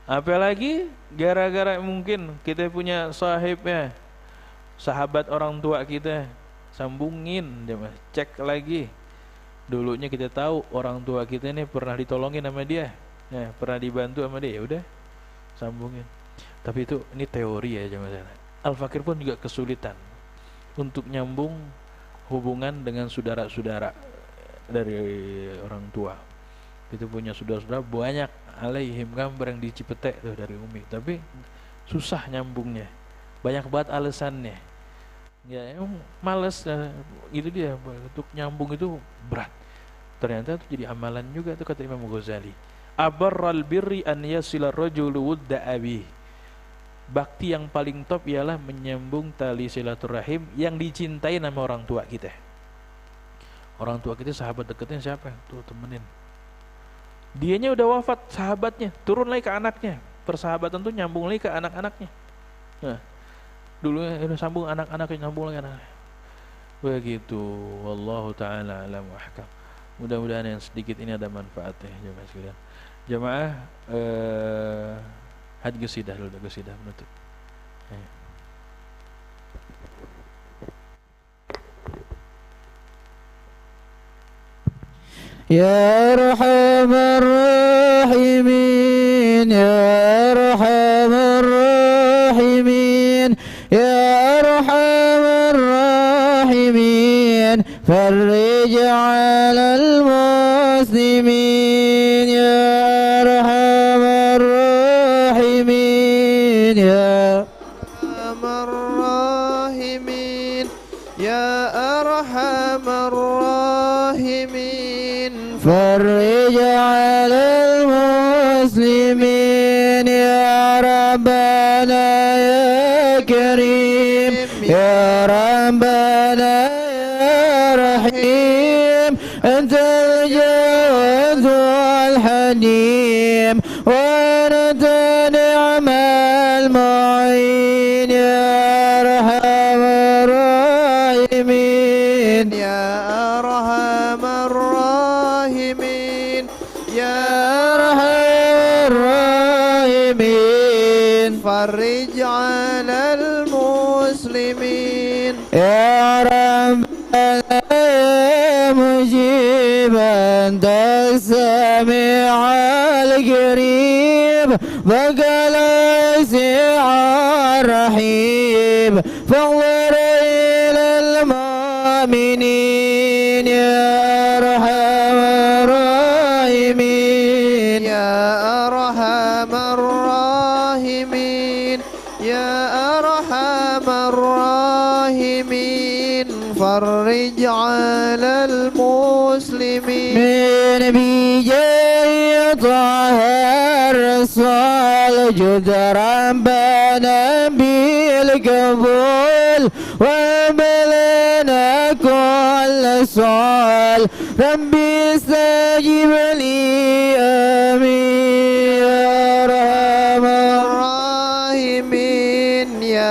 Apalagi gara-gara mungkin kita punya sahibnya, sahabat orang tua kita, sambungin, cek lagi. Dulunya kita tahu orang tua kita ini pernah ditolongin sama dia, ya, pernah dibantu sama dia, ya udah sambungin. Tapi ini teori ya jemaah. Al-Fakir pun juga kesulitan untuk nyambung hubungan dengan saudara-saudara dari orang tua. Kita punya saudara-saudara banyak, alaihim gambar yang di Cipete tuh dari Umi, tapi susah nyambungnya, banyak banget alasannya. Ya emang males, itu dia, untuk nyambung itu berat. Ternyata itu jadi amalan juga tuh kata Imam Ghazali. Abarral birri an yasila rajulu wudda abih. Bakti yang paling top ialah menyambung tali silaturahim yang dicintai sama orang tua kita. Orang tua kita sahabat dekatnya siapa? Tuh temenin. Dianya udah wafat, sahabatnya turun lagi ke anaknya. Persahabatan tuh nyambung lagi ke anak-anaknya. Nah, dulu udah sambung anak-anaknya, nyambung lagi anaknya. Begitu. Wallahu taala alam wa ahkam. Mudah-mudahan yang sedikit ini ada manfaatnya jemaah sekalian. Jemaah haji qasidah dulu, qasidah menutup. Ya Arhamar Rahimin, Ya Arhamar Rahimin, Ya Arhamar Rahimin, farrij 'alal muslimin, Ya Arhamar Rahimin, Ya Arhamar Rahimin, Ya Arhamar Rahimin, فرج على المسلمين يا ربنا يا كريم يا ربنا يا رحيم أنت الجواد والحليم وأنت نعم المعين يا أرحم الراحمين يا أرحم الراحمين، يا أرحم الراحمين فرج على المسلمين، يا ربنا يا مجيبا أنت السميع القريب بقى الواسع الرحيم فانظر إلى المؤمنين يا أرحم الراحمين يا أرحم الراحمين فرج على المسلمين من بجاي طه الرسول جد ربنا بالقبول وبلنا كل سؤال ربي استجب لي آمين يا رحمن الراحمين يا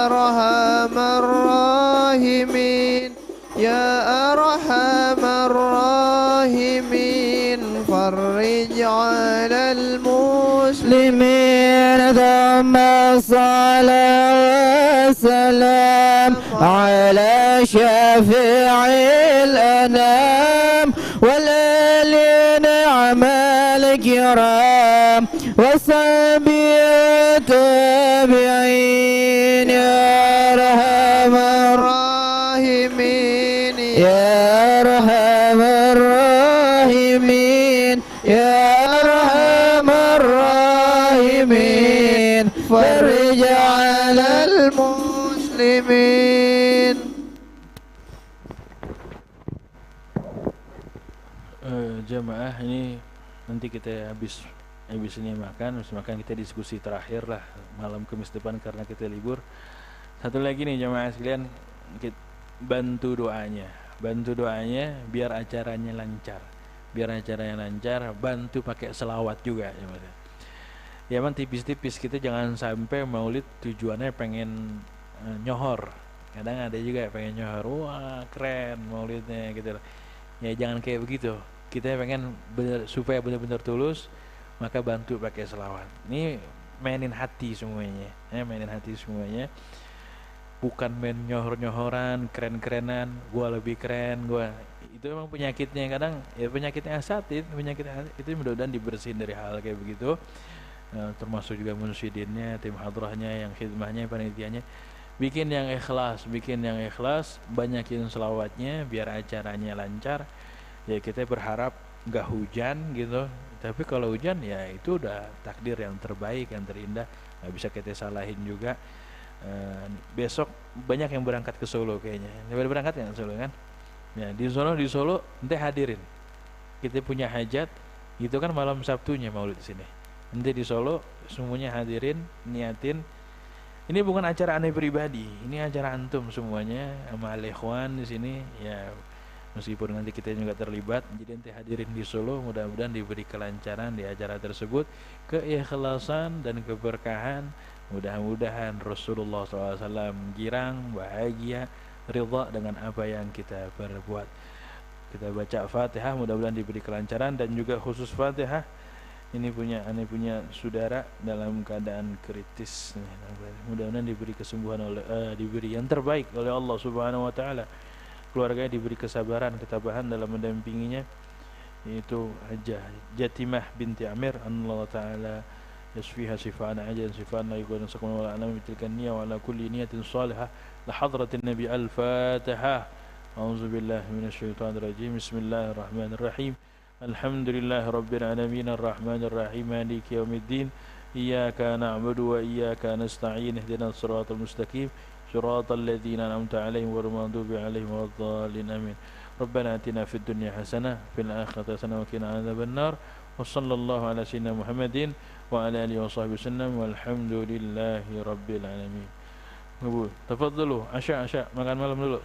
أرحم الراحمين يا أرحم الراحمين فرج على المسلمين ثم الصلاة والسلام على شفيع الأنام والآل نعم الكرام والصحبه التابعين يا أرحم الراحمين يا أرحم الراحمين يا أرحم الراحمين فرج على المسلمين. Jamaah ini nanti kita habis ini makan kita diskusi terakhir lah malam Kamis depan karena kita libur. Satu lagi nih jamaah sekalian, bantu doanya biar acaranya lancar, bantu pakai selawat juga jamaah. Ya man tipis-tipis, kita jangan sampai maulid tujuannya pengen nyohor. Kadang ada juga pengen nyohor, wah keren maulidnya gitu. Ya jangan kayak begitu. Kita pengen supaya benar-benar tulus, maka bantu pakai selawat. Ini mainin hati semuanya, bukan main nyohor-nyohoran, keren-kerenan, gua lebih keren, gua. Itu memang penyakitnya kadang, ya penyakitnya hasad, itu mudah-mudahan dibersihin dari hal kayak begitu. Termasuk juga munsyidinnya, tim hadrahnya, yang khidmahnya, panitianya. Bikin yang ikhlas, banyakin selawatnya biar acaranya lancar. Ya kita berharap nggak hujan gitu, tapi kalau hujan ya itu udah takdir yang terbaik, yang terindah, nggak bisa kita salahin juga. Besok banyak yang berangkat ke Solo kayaknya. Udah berangkat nggak ke Solo kan? Ya di Solo nanti hadirin. Kita punya hajat, itu kan malam Sabtunya maulid di sini. Nanti di Solo semuanya hadirin, niatin. Ini bukan acara aneh pribadi, ini acara antum semuanya sama al-ikhwan di sini ya. Meskipun nanti kita juga terlibat, jadi nanti hadirin di Solo mudah-mudahan diberi kelancaran di acara tersebut, keikhlasan dan keberkahan. Mudah-mudahan Rasulullah SAW girang, bahagia, ridha dengan apa yang kita perbuat. Kita baca Fatihah, mudah-mudahan diberi kelancaran, dan juga khusus Fatihah ini punya saudara dalam keadaan kritis. Mudah-mudahan diberi kesembuhan diberi yang terbaik oleh Allah Subhanahu wa taala. Keluarganya diberi kesabaran, ketabahan dalam mendampinginya, yaitu Hajjah Jatimah binti Amir, Allah taala yasfiha sifaan ajan sifaan la yuqadun sakun wa alam bitilkan niyya wa ala kulli niyatin salihah la hadratin nabi al-fatihah. A'udzu billahi minasyaitonir rajim. Bismillahirrahmanirrahim. Alhamdulillahi rabbil alamin arrahmanir rahim maliki yaumiddin iyyaka na'budu wa iyyaka nasta'in ihdinas siratal mustaqim صراط الذين أنعمت عليهم غير المغضوب عليهم ولا الضالين آمين. ربنا آتنا في الدنيا حسنة في الآخرة حسنة وقنا عذاب النار وصلى الله على سيدنا محمد وعلى آله وصحبه وسلم والحمد لله رب العالمين. تفضلوا عشاء makan malam dulu.